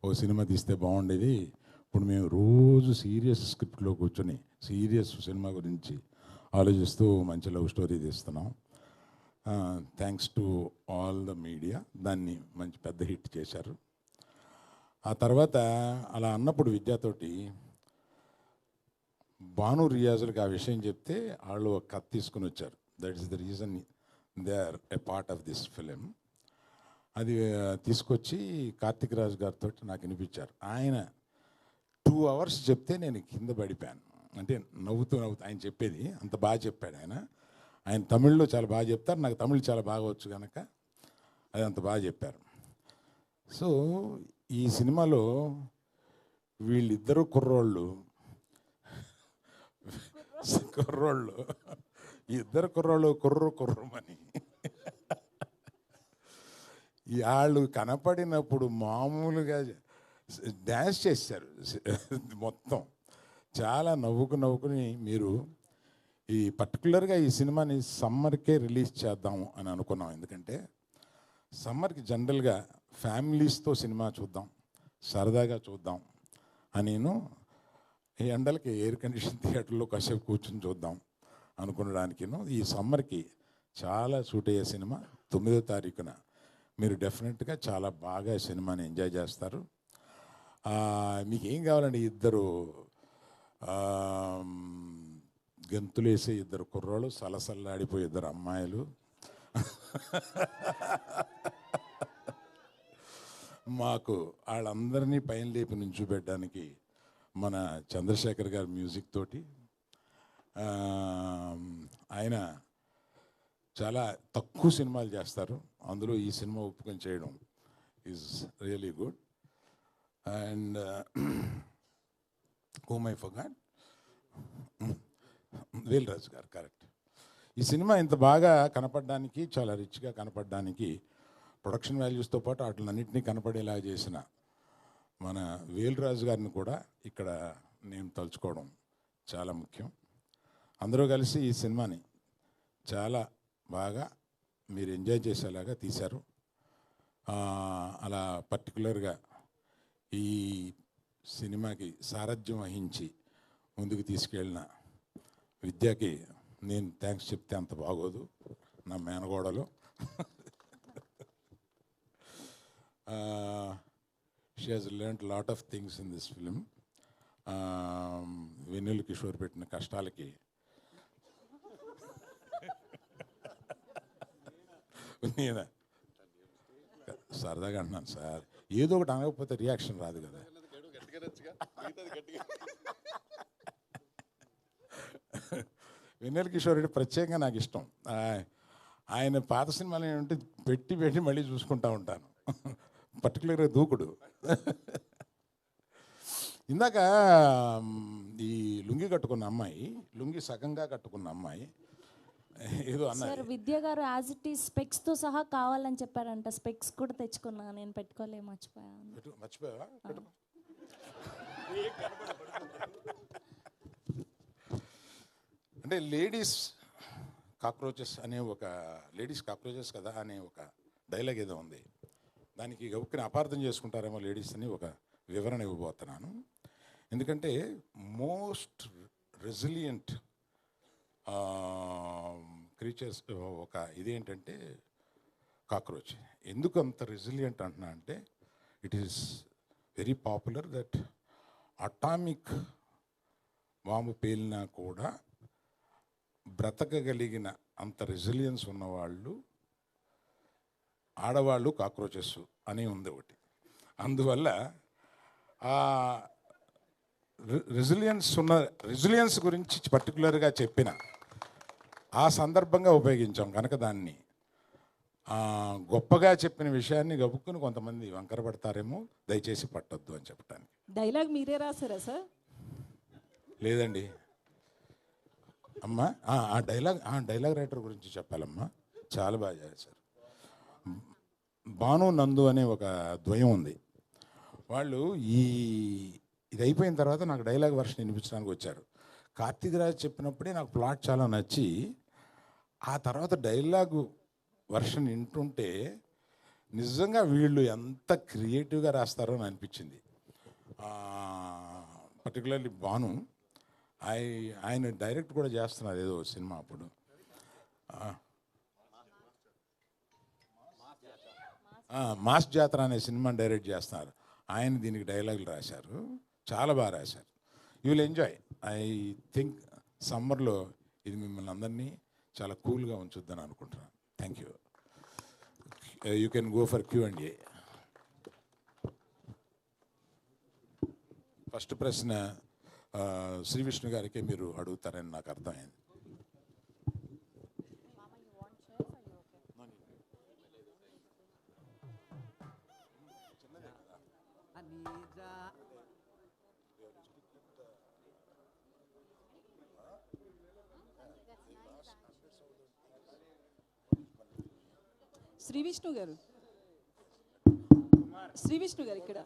ఓ సినిమా తీస్తే బాగుండేది. ఇప్పుడు మేము రోజు సీరియస్ స్క్రిప్ట్లో కూర్చొని సీరియస్ సినిమా గురించి ఆలోచిస్తూ మంచి లవ్ స్టోరీ తీస్తున్నాం. Thanks to all the media, దాన్ని మంచి పెద్ద హిట్ చేశారు. ఆ తర్వాత అలా అన్నప్పుడు విద్యతోటి భాను రియాజులకు ఆ విషయం చెప్తే వాళ్ళు ఒక కథ తీసుకుని వచ్చారు. That is the reason they are a part of this film. అది తీసుకొచ్చి కార్తిక్ రాజ్ గారితో నాకు వినిపించారు. ఆయన 2 hours చెప్తే నేను కింద పడిపోయాను. అంటే నవ్వుతూ ఆయన చెప్పేది అంత బాగా చెప్పాడు. ఆయన తమిళ్లో చాలా బాగా చెప్తారు, నాకు తమిళ్ చాలా బాగా వచ్చు కనుక అది అంత బాగా చెప్పారు. సో ఈ సినిమాలో వీళ్ళిద్దరూ కుర్రోళ్ళు ఇద్దరు కుర్రోళ్ళు కుర్రమని వాళ్ళు కనపడినప్పుడు మామూలుగా డ్యాన్స్ చేశారు మొత్తం. చాలా నవ్వుకుని మీరు ఈ పర్టికులర్గా ఈ సినిమాని సమ్మర్కే రిలీజ్ చేద్దాం అని అనుకున్నాం. ఎందుకంటే సమ్మర్కి జనరల్గా ఫ్యామిలీస్తో సినిమా చూద్దాం, సరదాగా చూద్దాం నేను ఈ ఎండలకి ఎయిర్ కండిషన్ థియేటర్లో కాసేపు కూర్చొని చూద్దాం అనుకునడానికిను ఈ సమ్మర్కి చాలా సూట్ అయ్యే సినిమా. 9వ తారీఖున మీరు డెఫినెట్గా చాలా బాగా సినిమాని ఎంజాయ్ చేస్తారు. మీకు ఏం కావాలండి, ఇద్దరు గెంతులేసే ఇద్దరు కుర్రోళ్ళు, సలసల్లాడిపోయే ఇద్దరు అమ్మాయిలు, మాకు వాళ్ళందరినీ పైన లేపి నుంచోబెట్టడానికి మన చంద్రశేఖర్ గారి మ్యూజిక్ తోటి, ఆయన చాలా తక్కువ సినిమాలు చేస్తారు, అందులో ఈ సినిమా ఒప్పుకొని చేయడం is really good. And whom I forgot, Vel Raju గారు, కరెక్ట్. ఈ సినిమా ఇంత బాగా కనపడడానికి, చాలా రిచ్గా కనపడడానికి, ప్రొడక్షన్ వాల్యూస్తో పాటు వాటిలన్నింటినీ కనపడేలా చేసిన మన వేల్ రాజు గారిని కూడా ఇక్కడ నేను తలుచుకోవడం చాలా ముఖ్యం. అందరూ కలిసి ఈ సినిమాని చాలా బాగా మీరు ఎంజాయ్ చేసేలాగా తీశారు. అలా పర్టికులర్గా ఈ సినిమాకి సారథ్యం వహించి ముందుకు తీసుకెళ్ళిన విద్యకి నేను థ్యాంక్స్ చెప్తే అంత బాగోదు, నా మేనగోడలు. She has learned lot of things in this film. Vennela Kishore పెట్టిన కష్టాలకి నేను సరదాగా అంటున్నాను సార్, ఏదో ఒకటి అనకపోతే రియాక్షన్ రాదు కదా. వెన్నెల కిషోర్ రెడ్డి ప్రత్యేకంగా నాకు ఇష్టం. ఆయన పాత సినిమాలు ఏంటంటే పెట్టి పెట్టి మళ్ళీ చూసుకుంటూ ఉంటాను, పర్టికులర్గా దూకుడు. ఇందాక ఈ లుంగి కట్టుకున్న అమ్మాయి, లుంగి సగంగా కట్టుకున్న అమ్మాయి ఏదో అన్నారు. సార్ విద్య గారు యాజ్ ఇట్ ఈస్ స్పెక్స్తో సహా కావాలని చెప్పారంట. స్పెక్స్ కూడా తెచ్చుకున్నా, నేను పెట్టుకోలే, మర్చిపోయాను. మర్చిపోయావా? అంటే లేడీస్ కాక్రోచెస్ అనే ఒక, లేడీస్ కాక్రోచెస్ కదా అనే ఒక డైలాగ్ ఏదో ఉంది, దానికి గౌక్కిని అపార్థం చేసుకుంటారేమో లేడీస్ అని ఒక వివరణ ఇవ్వబోతున్నాను. ఎందుకంటే మోస్ట్ రెసిలియంట్ క్రీచర్స్ ఒక ఇదేంటంటే కాక్రోచ్. ఎందుకు అంత రెసిలియంట్ అంటున్నా అంటే it is very popular that atomic bomb పేలినా కూడా బ్రతకగలిగిన అంత రెసిలియన్స్ ఉన్నవాళ్ళు ఆడవాళ్ళు కాక్రోచెస్ అని ఉంది ఒకటి. అందువల్ల రెసిలియన్స్ గురించి పర్టికులర్గా చెప్పిన ఆ సందర్భంగా ఉపయోగించాం కనుక దాన్ని గొప్పగా చెప్పిన విషయాన్ని గబుక్కుని కొంతమంది వంకర పడతారేమో, దయచేసి పట్టొద్దు అని చెప్పడానికి. డైలాగ్ మీరే రాసారా సార్? లేదండి అమ్మా, ఆ డైలాగ్ రైటర్ గురించి చెప్పాలమ్మా, చాలా బాగా చేశారు. భాను నందు అనే ఒక ద్వయం ఉంది, వాళ్ళు ఇది అయిపోయిన తర్వాత నాకు డైలాగ్ వర్షన్ వినిపించడానికి వచ్చారు. కార్తీక్ రాజ్ చెప్పినప్పుడే నాకు ప్లాట్ చాలా నచ్చి, ఆ తర్వాత డైలాగు వర్షన్ వింటుంటే నిజంగా వీళ్ళు ఎంత క్రియేటివ్గా రాస్తారో అని అనిపించింది. పర్టికులర్లీ భాను, ఆయన డైరెక్ట్ కూడా చేస్తున్నారు ఏదో సినిమా అప్పుడు. మాస్ జాతర అనే సినిమా డైరెక్ట్ చేస్తున్నారు, ఆయన దీనికి డైలాగులు రాశారు, చాలా బాగా రాశారు. You will enjoy. I think సమ్మర్లో ఇది మిమ్మల్ని అందరినీ చాలా కూల్గా ఉంచుద్దని అనుకుంటున్నాను. Thank you. You can go for Q&A. First ప్రశ్న శ్రీ విష్ణు గారికే మీరు అడుగుతారని నాకు అర్థమైంది. శ్రీ విష్ణు గారు, శ్రీ విష్ణు గారు ఇక్కడ.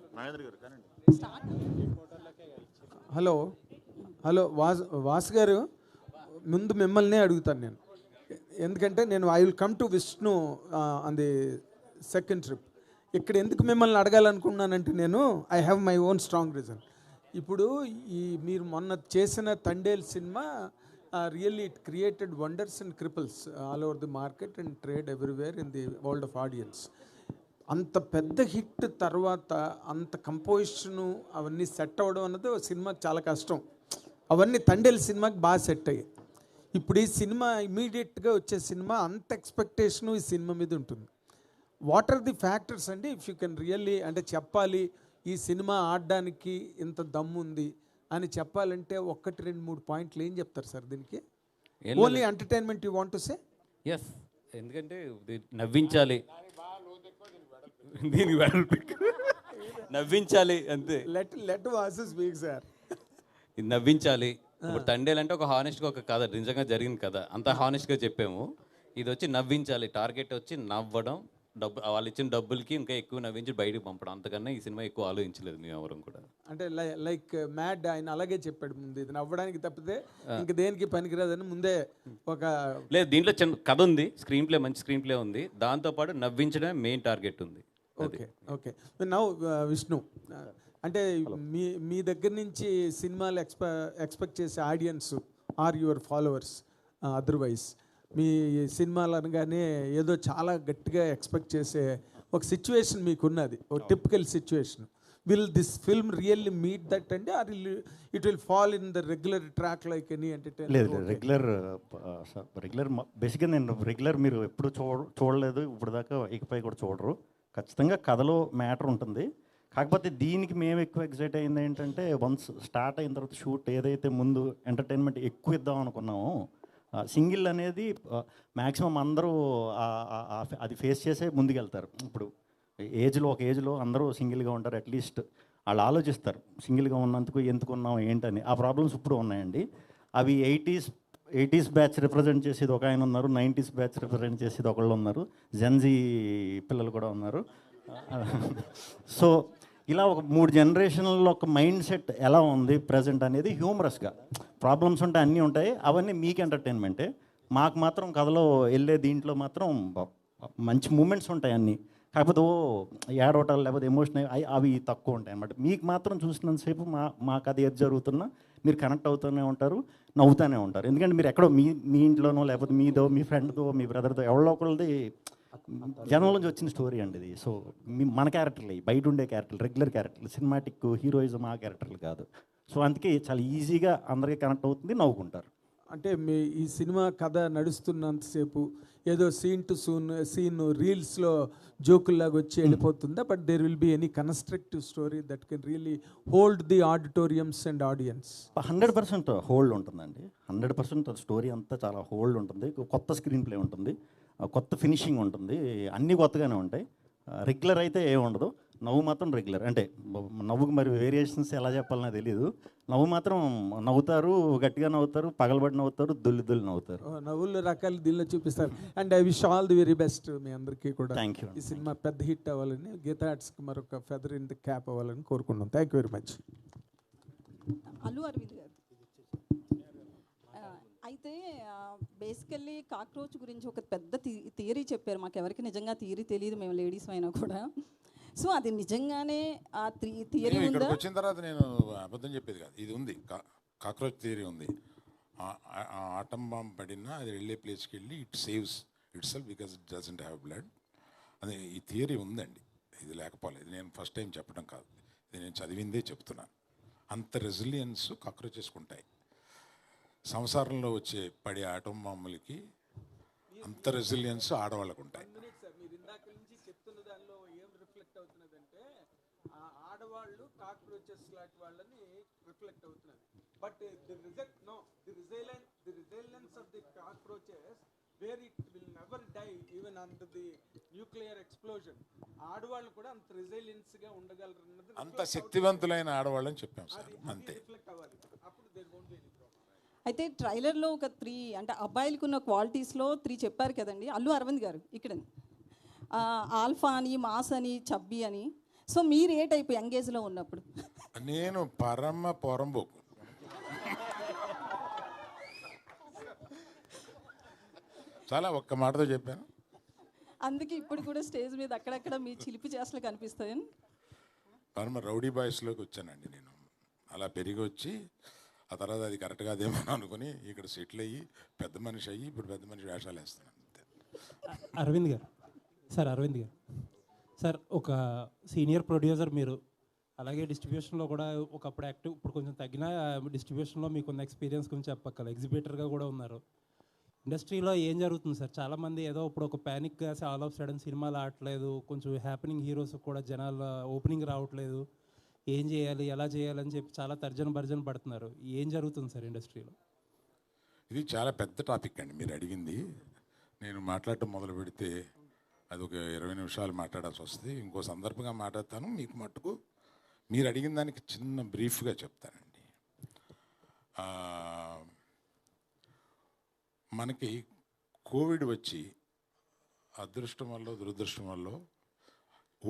హలో హలో వాసు గారు, ముందు మిమ్మల్నే అడుగుతాను నేను, ఎందుకంటే నేను I will come to Vishnu on the second trip. ఇక్కడ ఎందుకు మిమ్మల్ని అడగాలనుకున్నానంటే నేను I have my own strong reason. ఇప్పుడు ఈ మీరు మొన్న చేసిన తండేల్ సినిమా really it created wonders and ripples all over the market and trade everywhere in the world of audience. అంత పెద్ద హిట్ తర్వాత అంత కంపోజిషను అవన్నీ సెట్ అవ్వడం అన్నది సినిమాకి చాలా కష్టం. అవన్నీ తండేల్ సినిమాకి బాగా సెట్ అయ్యాయి. ఇప్పుడు ఈ సినిమా ఇమీడియట్గా వచ్చే సినిమా అంత ఎక్స్పెక్టేషను ఈ సినిమా మీద ఉంటుంది. వాట్ ఆర్ ది ఫ్యాక్టర్స్ అండి ఇఫ్ యూ కెన్ రియల్లీ అంటే చెప్పాలి ఈ సినిమా ఆడడానికి ఇంత దమ్ము ఉంది అని చెప్పాలంటే 1, 2, 3 పాయింట్లు ఏం చెప్తారు సార్ దీనికి? Only entertainment you want to say? Yes, ఎందుకంటే నవ్వించాలి, దీనికి నవ్వించాలి అంతే. Let Vasu speak sir. ఇది నవ్వించాలి. ఇప్పుడు తండేలు అంటే ఒక హానెస్ట్గా ఒక కథ, నిజంగా జరిగిన కథ, అంత హానెస్ట్గా చెప్పాము. ఇది వచ్చి నవ్వించాలి, టార్గెట్ వచ్చి నవ్వడం, వాళ్ళు ఇచ్చిన డబ్బులకి ఇంకా ఎక్కువ నవ్వించి బయటకు పంపడం. అంతకన్నా ఈ సినిమా ఎక్కువ ఆలోచించలేదు మేము ఎవరం కూడా. అంటే లైక్ మ్యాడ్ ఆయన అలాగే చెప్పాడు ముందు, ఇది నవ్వడానికి తప్పితే ఇంక దేనికి పనికిరాదని ముందే ఒక లేదు. దీంట్లో చిన్న కథ ఉంది, స్క్రీన్ ప్లే మంచి స్క్రీన్ ప్లే ఉంది, దాంతోపాటు నవ్వించడమే మెయిన్ టార్గెట్ ఉంది. Okay okay. నౌ విష్ణు, అంటే మీ దగ్గర నుంచి సినిమాలు ఎక్స్పెక్ట్ చేసే audience are your followers, otherwise మీ సినిమాలు అనగానే ఏదో చాలా గట్టిగా ఎక్స్పెక్ట్ చేసే ఒక సిచ్యువేషన్ మీకున్నది, ఒక typical situation. Will this film really meet that అండి, or it will fall in the regular track like any entertainment? లేదు, రెగ్యులర్ బేసిక్గా నేను రెగ్యులర్ మీరు ఎప్పుడు చూడలేదు ఇప్పుడు దాకా, ఇకపై కూడా చూడరు. ఖచ్చితంగా కథలో మ్యాటర్ ఉంటుంది. కాకపోతే దీనికి మేము ఎక్కువ ఎక్సైట్ అయింది ఏంటంటే వన్స్ స్టార్ట్ అయిన తర్వాత షూట్ ఏదైతే ముందు ఎంటర్టైన్మెంట్ ఎక్కువ ఇద్దాం అనుకున్నామో, సింగిల్ అనేది మ్యాక్సిమం అందరూ అది ఫేస్ చేసే ముందుకెళ్తారు. ఇప్పుడు ఒక ఏజ్లో అందరూ సింగిల్గా ఉంటారు, అట్లీస్ట్ వాళ్ళు ఆలోచిస్తారు సింగిల్గా ఉన్నందుకు ఎందుకు ఉన్నాం ఏంటని. ఆ ప్రాబ్లమ్స్ ఇప్పుడు ఉన్నాయండి. అవి 80s బ్యాచ్ రిప్రజెంట్ చేసేది ఒక ఆయన ఉన్నారు, 90s బ్యాచ్ రిప్రజెంట్ చేసేది ఒకళ్ళు ఉన్నారు, జెన్జీ పిల్లలు కూడా ఉన్నారు. సో ఇలా ఒక 3 జనరేషన్లో ఒక మైండ్ సెట్ ఎలా ఉంది ప్రజెంట్ అనేది హ్యూమరస్గా. ప్రాబ్లమ్స్ ఉంటాయి, అన్నీ ఉంటాయి, అవన్నీ మీకు ఎంటర్టైన్మెంటే. మాకు మాత్రం కథలో వెళ్ళే దీంట్లో మాత్రం మంచి మూమెంట్స్ ఉంటాయి అన్నీ. కాకపోతే ఏడవటాలు లేకపోతే ఎమోషన్ అవి తక్కువ ఉంటాయి అన్నమాట. మీకు మాత్రం చూసినంతసేపు మాకు అది ఏది జరుగుతున్నా మీరు కనెక్ట్ అవుతూనే ఉంటారు, నవ్వుతూనే ఉంటారు. ఎందుకంటే మీరు ఎక్కడో మీ ఇంట్లోనో లేకపోతే మీదో మీ ఫ్రెండ్తో మీ బ్రదర్తో ఎవరో ఒకళ్ళది జనం నుంచి వచ్చిన స్టోరీ అండి ఇది. సో మన క్యారెక్టర్లు బయట ఉండే క్యారెక్టర్లు, రెగ్యులర్ క్యారెక్టర్లు, సినిమాటిక్ హీరోయిజం ఆ క్యారెక్టర్లు కాదు. సో అందుకే చాలా ఈజీగా అందరికీ కనెక్ట్ అవుతుంది, నవ్వుకుంటారు. అంటే మీ ఈ సినిమా కథ నడుస్తున్నంతసేపు ఏదో సీన్ రీల్స్లో జోకుల్లాగా వచ్చి వెళ్ళిపోతుందా? But there will be any constructive story that can really hold the auditoriums and audience? 100% hold ఉంటుందండి. 100% స్టోరీ అంతా చాలా హోల్డ్ ఉంటుంది. కొత్త స్క్రీన్ ప్లే ఉంటుంది, కొత్త ఫినిషింగ్ ఉంటుంది, అన్నీ కొత్తగానే ఉంటాయి. రెగ్యులర్ అయితే ఏమి ఉండదు. నవ్వు మాత్రం రెగ్యులర్. అంటే నవ్వుకు మరి వేరియేషన్స్ ఎలా చెప్పాలన్నా తెలియదు. నవ్వు మాత్రం నవ్వుతారు, గట్టిగా నవ్వుతారు, పగలబడి నవ్వుతారు, దుల్లి నవ్వుతారు. నవ్వులు రకాలు దీనిలో చూపిస్తారు. And I wish all the very best మీ అందరికీ కూడా. Thank you. ఈ సినిమా పెద్ద హిట్ అవ్వాలని, గీతా ఆర్ట్స్కి మరొక ఫెదర్ ఇన్ ది క్యాప్ అవ్వాలని కోరుకున్నాం. Thank you very much. Allu Aravind గారు, అయితే బేసికల్లీ కాక్రోచ్ గురించి ఒక పెద్ద థియరీ చెప్పారు. మాకు ఎవరికి నిజంగా థియరీ తెలియదు, మేము లేడీస్ అయినా కూడా. సో అది నిజంగానే ఆ థియరీ ఉందా? వచ్చిన తర్వాత నేను అబద్ధం చెప్పేది కాదు, ఇది ఉంది, కాక్రోచ్ థియరీ ఉంది. ఆటం బాంబ్ పడినా అది వెళ్ళే ప్లేస్కి వెళ్ళి it saves it self because it doesn't have blood. అది ఈ థియరీ ఉందండి, ఇది లేకపోలేదు. నేను ఫస్ట్ టైం చెప్పడం కాదు, ఇది నేను చదివిందే చెప్తున్నాను. అంత రెసిలియన్స్ కాక్రోచెస్కి ఉంటాయి. సంసారంలో వచ్చే పడే ఆటం బాంబులకి అంత రెసిలియన్స్ ఆడవాళ్ళకు ఉంటాయి. మీరు ఇందాక నుంచి చెప్తున్న దానిలో ఏం రిఫ్లెక్ట్ అవుతున్నదంటే ఆడవాళ్ళు కాక్రోచెస్ లాంటి వాళ్ళని రిఫ్లెక్ట్ అవుతున్నది. But the resilience of the cockroaches where it will never die even under the nuclear explosion. ఆడవాళ్ళు కూడా అంత రెసిలియన్స్ గా ఉండగలరు అన్నది, అంత శక్తివంతులైన ఆడవాళ్ళని చెప్పాం సార్, అంతే. అప్పుడు there won't be any problem. అయితే ట్రైలర్లో ఒక 3 అంటే అబ్బాయిలకు ఉన్న క్వాలిటీస్లో 3 చెప్పారు కదండి అల్లు అరవింద్ గారు. ఇక్కడ ఆల్ఫా అని, మాస్ అని, చబ్బీ అని. సో మీరు ఏ టైప్ యంగేజ్లో ఉన్నప్పుడు? నేను పరమ పొరంబోకు. చాలా ఒక్క మాటతో చెప్పాను. అందుకే ఇప్పుడు కూడా స్టేజ్ మీద అక్కడక్కడ మీ చిలిపి చేష్టలు కనిపిస్తాయి. పరమ రౌడీ బాయ్స్లోకి వచ్చానండి నేను. అలా పెరిగి వచ్చి ఆ తర్వాత అది కరెక్ట్ కాదేమో అనుకుని ఇక్కడ సెటిల్ అయ్యి పెద్ద మనిషి అయ్యి ఇప్పుడు పెద్ద మనిషి వేషాలు వేస్తున్నాను. అరవింద్ గారు సార్ ఒక సీనియర్ ప్రొడ్యూసర్ మీరు, అలాగే డిస్ట్రిబ్యూషన్లో కూడా ఒకప్పుడు యాక్టివ్, ఇప్పుడు కొంచెం తగ్గిన డిస్ట్రిబ్యూషన్లో మీకున్న ఎక్స్పీరియన్స్ గురించి చెప్పక్కల, ఎగ్జిబిటర్గా కూడా ఉన్నారు. ఇండస్ట్రీలో ఏం జరుగుతుంది సార్? చాలామంది ఏదో ఇప్పుడు ఒక ప్యానిక్గా ఆల్ ఆఫ్ సడన్ సినిమాలు ఆడట్లేదు, కొంచెం హ్యాపెనింగ్ హీరోస్ కూడా జనాలు ఓపెనింగ్ రావట్లేదు, ఏం చేయాలి ఎలా చేయాలని చెప్పి చాలా తర్జన పడుతున్నారు. ఏం జరుగుతుంది సార్ ఇండస్ట్రీలో? ఇది చాలా పెద్ద టాపిక్ అండి మీరు అడిగింది. నేను మాట్లాడటం మొదలు పెడితే అది ఒక 20 నిమిషాలు మాట్లాడాల్సి వస్తుంది. ఇంకో సందర్భంగా మాట్లాడతాను. మీకు మట్టుకు మీరు అడిగిన దానికి చిన్న బ్రీఫ్గా చెప్తానండి. మనకి కోవిడ్ వచ్చి అదృష్టం వల్ల దురదృష్టం వల్ల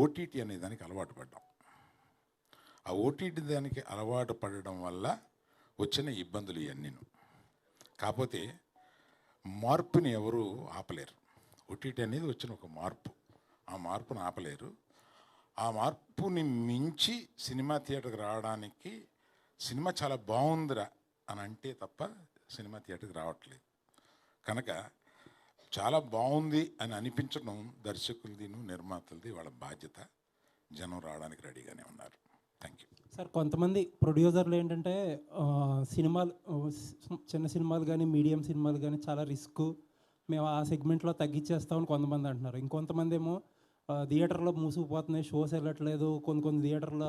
ఓటీటీ అనే దానికి అలవాటు పడ్డాం. ఆ ఓటీటీ దానికి అలవాటు పడడం వల్ల వచ్చిన ఇబ్బందులు ఇవన్నీ. కాకపోతే మార్పుని ఎవరు ఆపలేరు. ఓటీటీ అనేది వచ్చిన ఒక మార్పు, ఆ మార్పును ఆపలేరు. ఆ మార్పుని మించి సినిమా థియేటర్కి రావడానికి సినిమా చాలా బాగుందిరా అని అంటే తప్ప సినిమా థియేటర్కి రావట్లేదు. కనుక చాలా బాగుంది అని అనిపించడం దర్శకులది నిర్మాతలది వాళ్ళ బాధ్యత. జనం రావడానికి రెడీగానే ఉన్నారు. Thank you sir. కొంతమంది ప్రొడ్యూసర్లు ఏంటంటే సినిమాలు, చిన్న సినిమాలు కానీ మీడియం సినిమాలు కానీ చాలా రిస్క్, మేము ఆ సెగ్మెంట్లో తగ్గించేస్తామని కొంతమంది అంటున్నారు. ఇంకొంతమంది ఏమో థియేటర్లో మూసుకుపోతున్నాయి, షోస్ వెళ్ళట్లేదు, కొన్ని థియేటర్లో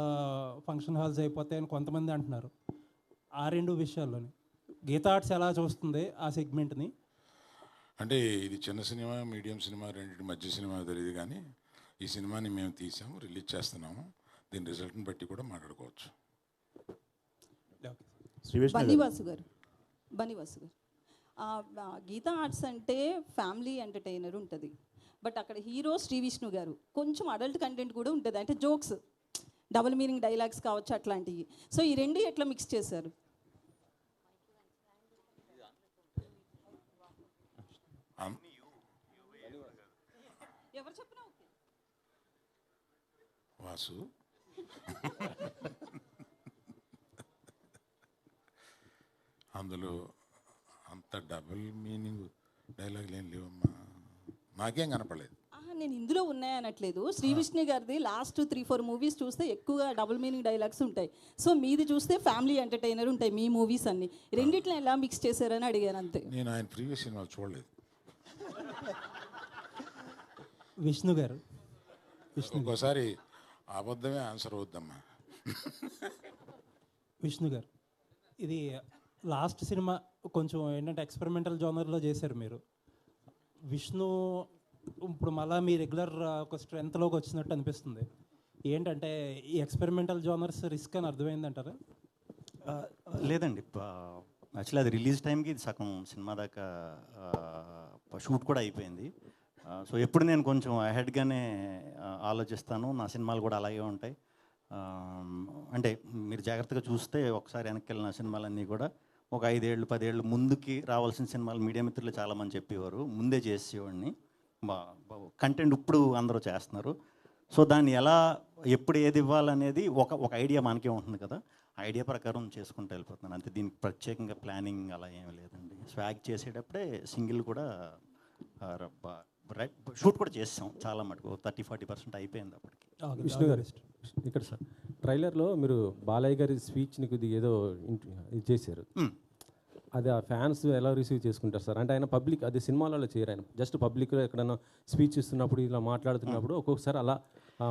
ఫంక్షన్ హాల్స్ అయిపోతాయని కొంతమంది అంటున్నారు. ఆ రెండు విషయాల్లోని గీతా ఆర్ట్స్ ఎలా చూస్తుంది ఆ సెగ్మెంట్ని? అంటే ఇది చిన్న సినిమా మీడియం సినిమా రెండింటి మధ్య సినిమా తెలియదు, కానీ ఈ సినిమాని మేము తీసాము, రిలీజ్ చేస్తున్నాము. దీని రిజల్ట్ని బట్టి కూడా మాట్లాడుకోవచ్చు. బనివాసు గారు గీతా ఆర్ట్స్ అంటే ఫ్యామిలీ ఎంటర్టైనర్ ఉంటుంది, బట్ అక్కడ హీరో శ్రీ విష్ణు గారు కొంచెం అడల్ట్ కంటెంట్ కూడా ఉంటుంది, అంటే జోక్స్, డబుల్ మీనింగ్ డైలాగ్స్ కావచ్చు అట్లాంటివి. సో ఈ రెండు ఎట్లా మిక్స్ చేశారు? ఎవరు చెప్పినా ఓకే. వాసు అందులో అంత డబుల్ మీనింగ్ డైలాగులు ఏం లేవమ్మా, నాకేం కనపడలేదు. నేను ఇందులో ఉన్నాయనట్లేదు. శ్రీ విష్ణు గారిది లాస్ట్ 3-4 మూవీస్ చూస్తే ఎక్కువగా డబుల్ మీనింగ్ డైలాగ్స్ ఉంటాయి. సో మీది చూస్తే ఫ్యామిలీ ఎంటర్టైనర్ ఉంటాయి మీ మూవీస్ అన్ని. రెండిట్లో ఎలా మిక్స్ చేశారని అడిగాను అంతే. నేను ఆయన ప్రీవియస్ సినిమాలు చూడలేదు. విష్ణు గారు ఒక్కోసారి అబద్ధమే ఆన్సర్ అవుద్దమ్మా. విష్ణు గారు, ఇది లాస్ట్ సినిమా కొంచెం ఏంటంటే ఎక్స్పెరిమెంటల్ జోనర్లో చేశారు మీరు. విష్ణు ఇప్పుడు మళ్ళీ మీ రెగ్యులర్ ఒక స్ట్రెంత్లోకి వచ్చినట్టు అనిపిస్తుంది. ఏంటంటే ఈ ఎక్స్పెరిమెంటల్ జోనర్స్ రిస్క్ అని అర్థమైందంటారా? లేదండి, యాక్చువల్లీ అది రిలీజ్ టైంకి సగం సినిమా దాకా షూట్ కూడా అయిపోయింది. సో ఎప్పుడు నేను కొంచెం అహెడ్గానే ఆలోచిస్తాను. నా సినిమాలు కూడా అలాగే ఉంటాయి. అంటే మీరు జాగ్రత్తగా చూస్తే ఒకసారి వెనక్కి వెళ్ళిన సినిమాలన్నీ కూడా ఒక 5 ఏళ్ళు 10 ఏళ్ళు ముందుకి రావాల్సిన సినిమాలు మీడియా మిత్రులు చాలామంది చెప్పేవారు, ముందే చేసేవాడిని. కంటెంట్ ఇప్పుడు అందరూ చేస్తున్నారు. సో దాన్ని ఎలా ఎప్పుడు ఏది ఇవ్వాలనేది ఒక ఐడియా మనకే ఉంటుంది కదా, ఐడియా ప్రకారం చేసుకుంటూ వెళ్ళిపోతున్నాను అంతే. దీనికి ప్రత్యేకంగా ప్లానింగ్ అలా ఏమీ లేదండి. స్వాగ్ చేసేటప్పుడే సింగిల్ కూడా షూట్ కూడా చేసాం చాలా మటుకు, 30-40% అయిపోయింది అప్పటికి. విష్ణు గారు ఇక్కడ సార్ ట్రైలర్లో మీరు బాలయ్య గారి స్పీచ్ని కొద్దిగా ఏదో ఇది చేశారు, అది ఆ ఫ్యాన్స్ ఎలా రిసీవ్ చేసుకుంటారు సార్? అంటే ఆయన పబ్లిక్, అది సినిమాలలో చేయరు, ఆయన జస్ట్ పబ్లిక్లో ఎక్కడైనా స్పీచ్ ఇస్తున్నప్పుడు ఇలా మాట్లాడుతున్నప్పుడు ఒక్కొక్కసారి అలా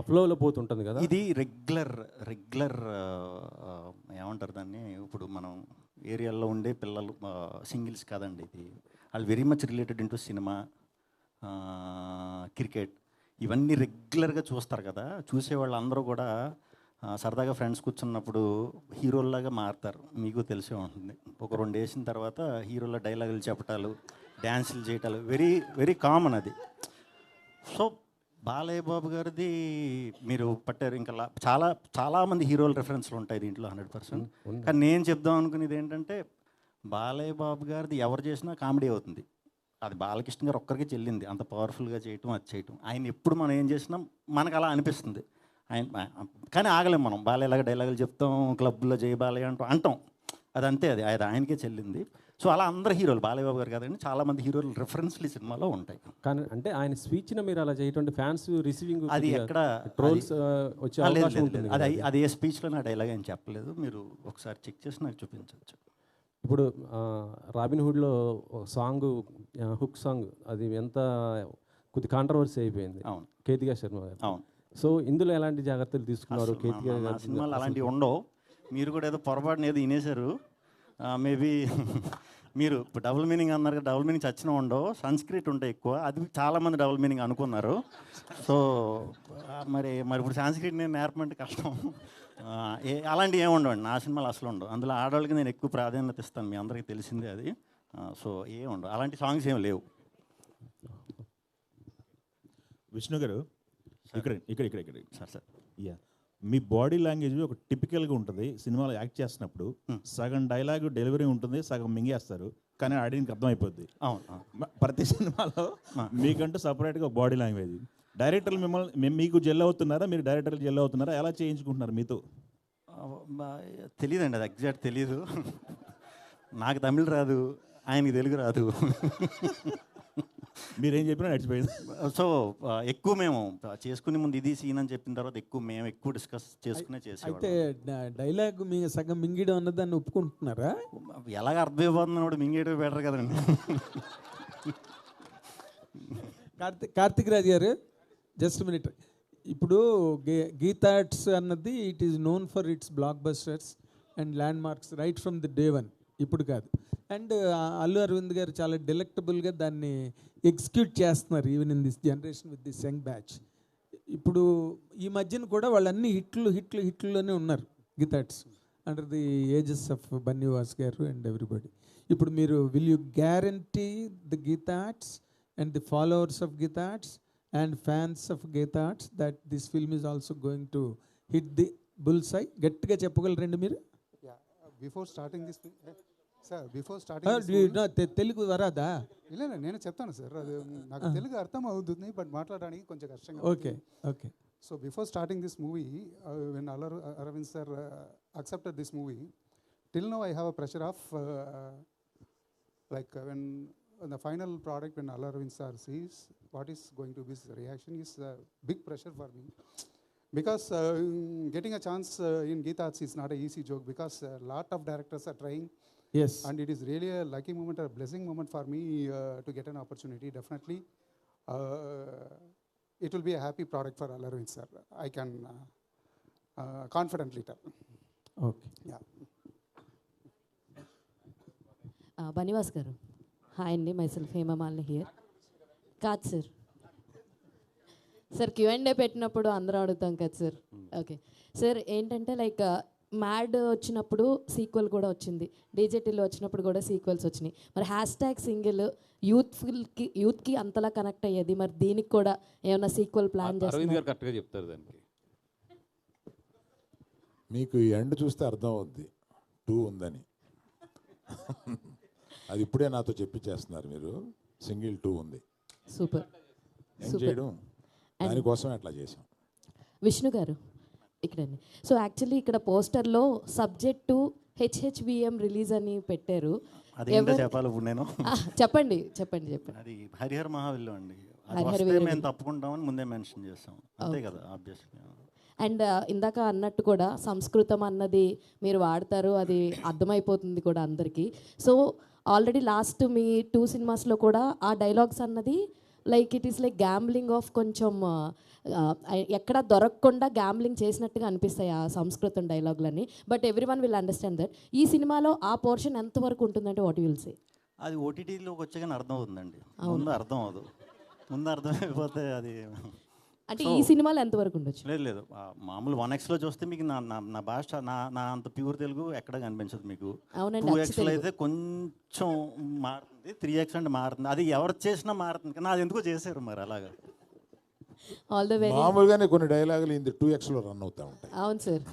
ఫ్లోలో పోతుంటుంది కదా. ఇది రెగ్యులర్ ఏమంటారు దాన్ని, ఇప్పుడు మనం ఏరియాలో ఉండే పిల్లలు సింగిల్స్ కాదండి, ఇది వాళ్ళు very much related into cinema, cricket, ఇవన్నీ రెగ్యులర్గా చూస్తారు కదా. చూసేవాళ్ళు అందరూ కూడా సరదాగా ఫ్రెండ్స్ కూర్చున్నప్పుడు హీరోల్లాగా మారుతారు, మీకు తెలిసే ఉంటుంది. ఒక 2 వేసిన తర్వాత హీరోల డైలాగులు చెప్పటాలు, డ్యాన్సులు చేయటాలు వెరీ కామన్ అది. సో బాలయ్య బాబు గారిది మీరు పట్టారు, ఇంకా చాలామంది హీరోల రెఫరెన్స్లు ఉంటాయి దీంట్లో 100%. కానీ నేను చెప్దాం అనుకునేది ఏంటంటే బాలయ్య బాబు గారిది ఎవరు చేసినా కామెడీ అవుతుంది. అది బాలకృష్ణ గారు ఒక్కరికి చెల్లింది, అంత పవర్ఫుల్గా చేయటం, అది చేయటం. ఆయన ఎప్పుడు మనం ఏం చేసినా మనకు అలా అనిపిస్తుంది. ఆయన కానీ ఆగలేం మనం. బాలయ్యలాగా డైలాగులు చెప్తాం, క్లబ్లో జై బాలయ్య అంటాం. అది అంతే, అది ఆయనకే చెల్లింది. సో అలా అందరు హీరోలు, బాలయ్య బాబు గారు కాదండి, చాలామంది హీరోలు రెఫరెన్స్లు ఈ సినిమాలో ఉంటాయి. కానీ అంటే ఆయన స్పీచ్ని మీరు అలా చేయటం ఫ్యాన్స్ రిసీవింగ్ అది ఎక్కడ ట్రోల్స్ వచ్చే అవకాశం ఉంటుంది. అది ఏ స్పీచ్లో నా డైలాగ్ అని చెప్పలేదు, మీరు ఒకసారి చెక్ చేసి నాకు చూపించవచ్చు. ఇప్పుడు రాబిన్ హుడ్లో సాంగ్, హుక్ సాంగ్, అది ఎంత కొద్ది కాంట్రవర్సీ అయిపోయింది. అవును, కేతికా శర్మ గారు. అవును. సో ఇందులో ఎలాంటి జాగ్రత్తలు తీసుకున్నారు? కేతికా గారు సినిమాలు అలాంటివి ఉండవు. మీరు కూడా ఏదో పొరపాటున ఏదో వినేశారు. మేబీ మీరు ఇప్పుడు డబుల్ మీనింగ్ అన్నారు కదా, డబుల్ మీనింగ్ చచ్చిన ఉండవు, సంస్క్రిట్ ఉంటాయి ఎక్కువ. అది చాలామంది డబుల్ మీనింగ్ అనుకున్నారు. సో మరి ఇప్పుడు సంస్క్రిట్ నేను నేర్పమంటే కష్టం. అలాంటివి ఏమి ఉండవండి నా సినిమాలు, అసలు ఉండవు. అందులో ఆడవాళ్ళకి నేను ఎక్కువ ప్రాధాన్యత ఇస్తాను, మీ అందరికీ తెలిసిందే అది. సో ఏమి ఉండవు, అలాంటి సాంగ్స్ ఏమి లేవు. విష్ణు గారు, ఇక్కడ సార్ యా, మీ బాడీ లాంగ్వేజ్ ఒక టిపికల్గా ఉంటుంది. సినిమాలో యాక్ట్ చేస్తున్నప్పుడు సగం డైలాగ్ డెలివరీ ఉంటుంది, సగం మింగేస్తారు, కానీ ఆడియన్కి అర్థమైపోద్ది. ప్రతి సినిమాలో మీకంటూ సపరేట్గా బాడీ లాంగ్వేజ్. డైరెక్టర్లు మిమ్మల్ని మీకు జెల్ అవుతున్నారా, మీరు డైరెక్టర్లు జెల్ అవుతున్నారా, ఎలా చేయించుకుంటున్నారు మీతో? తెలియదండి, అది ఎగ్జాక్ట్ తెలీదు. నాకు తమిళ రాదు, ఆయనకి తెలుగు రాదు. మీరేం చెప్పినా నడిచిపోయింది. సో ఎక్కువ మేము చేసుకునే ముందు ఇది సీన్ అని చెప్పిన తర్వాత మేము ఎక్కువ డిస్కస్ చేసుకునే చేసేవాళ్ళం. అయితే డైలాగ్ మీ సగం మింగిడం అన్నదాన్ని ఒప్పుకుంటున్నారా? ఎలాగ అర్థమైపోతుంది కూడా మింగేయడం బెటర్ కదండి. కార్తిక్ రాజ్ గారు, జస్ట్ మినిట్. ఇప్పుడు గీతాట్స్ అన్నది it is known for it's black busters and land marks right from the day one, ఇప్పుడు కాదు. అండ్ అల్లు అరవింద్ గారు చాలా డెలెక్టబుల్గా దాన్ని ఎగ్జిక్యూట్ చేస్తున్నారు, even in this generation with this young batch. ఇప్పుడు ఈ మధ్యన కూడా వాళ్ళన్ని హిట్లులోనే ఉన్నారు గీతాట్స్, under the ages of Bunny Vas గారు అండ్ ఎవ్రీబడి. ఇప్పుడు మీరు will you guarantee the గీతాట్స్ and the followers of గీతాట్స్ and fans of Geethats that this film is also going to hit the bullseye? గట్టిగా చెప్పగలరండి మీరు? Before starting this sir, before starting Telugu వరాదా? ಇಲ್ಲ నేను చెప్తాను సార్, అది నాకు తెలుగు అర్థం అవుతుంది, బట్ మాట్లాడడానికి కొంచెం కష్టంగా. Okay. So before starting this movie, when Aravind sir accepted this movie, till now I have a pressure of like when the final product, when Aravind sir sees what is going to be his reaction, is a big pressure for me, because getting a chance in Geethats is not an easy joke, because a lot of directors are trying. Yes. And it is really a lucky moment, a blessing moment for me to get an opportunity. Definitely it will be a happy product for Aravind sir, I can confidently tell. Okay. Yeah. Bunny Vas గారు, hi అండి, myself Hema Malini here. కాదు sir, sir Q&A పెట్టినప్పుడు అందరూ అడుగుతాం కదా sir. Okay sir, ఏంటంటే like mad వచ్చినప్పుడు sequel కూడా వచ్చింది, డీజేటీలో వచ్చినప్పుడు కూడా సీక్వెల్స్ వచ్చినాయి. మరి హ్యాష్ట్యాగ్ సింగిల్ యూత్కి అంతలా కనెక్ట్ అయ్యేది, మరి దీనికి కూడా ఏమైనా సీక్వెల్ ప్లాన్ చేస్తారు? అరవింద్ గారు కరెక్ట్గా చెప్తారు దానికి. మీకు ఈ ఎండ్ చూస్తే అర్థం అవుద్ది 2 ఉందని. అది ఇప్పుడే నాతో చెప్పించేస్తున్నారు మీరు, సింగిల్ 2 ఉంది. సూపర్ చేయడం దానికోసం అట్లా చేసాం. విష్ణు గారు ఇక్కడండి. సో యాక్చువల్లీ ఇక్కడ పోస్టర్లో సబ్జెక్టు HHVM రిలీజ్ అని పెట్టారు. చెప్పాలి ఇప్పుడు నేను? చెప్పండి. అది హరిహర మహావిల్లు అండి, మేము తప్పుకుంటామని ముందే మెన్షన్ చేస్తాం, అంతే కదా ఆబ్వియస్లీ. అండ్ ఇందాక అన్నట్టు కూడా సంస్కృతం అన్నది మీరు వాడతారు, అది అర్థమైపోతుంది కూడా అందరికీ. సో ఆల్రెడీ లాస్ట్ మీ 2 సినిమాస్లో కూడా ఆ డైలాగ్స్ అన్నది like it is like gambling of, కొంచెం ఎక్కడ దొరకకుండా గ్యాంబ్లింగ్ చేసినట్టుగా అనిపిస్తాయి ఆ సంస్కృతం డైలాగులన్నీ. But everyone will understand that. ఈ సినిమాలో ఆ పోర్షన్ ఎంతవరకు ఉంటుందంటే వాట్ విల్ సే? అది ఓటీటీలోకి వచ్చాకనే అర్థం అవుతుందండి, ముందు అర్థం అవ్వదు. ముందు అర్థమైపోతే అది అంటే ఈ సినిమాలో ఎంతవరకు ఉండొచ్చు? లేదు మామూలు 1Xలో చూస్తే మీకు నా భాష నా అంత ప్యూర్ తెలుగు ఎక్కడ కనిపించదు మీకు. 2Xలో అయితే కొంచెం మారుతుంది, 3X అంటే మారుతుంది. అది ఎవరు చేసినా మారుతుంది, కానీ అది ఎందుకో చేశారు మరి అలాగా. మామూలుగానే కొన్ని డైలాగులు ఇది 2Xలో రన్ అవుతా ఉంటాయి. అవును సార్.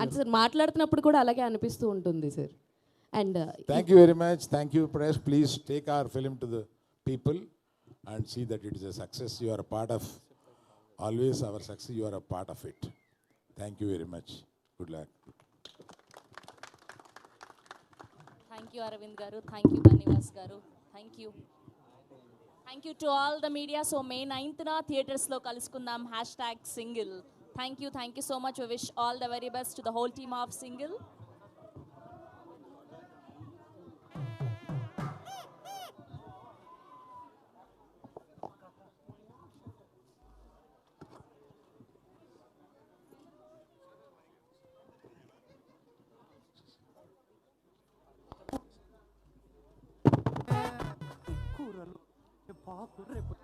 అంటే సార్ మాట్లాడుతున్నప్పుడు కూడా అలాగే అనిపిస్తూ ఉంటుంది sir. And thank you very much. Thank you press. Please take our film to the people and see that it is a success. You are a part of, always our success, you are a part of it. Thank you very much. Good luck. Thank you Aravind గారు, thank you Bunny Vas గారు, thank you. Thank you to all the media. So May 9th థియేటర్స్లో కలుసుకుందాం. #single. Thank you so much. We wish all the very best to the whole team of Single. కూరలు పాకు రేపు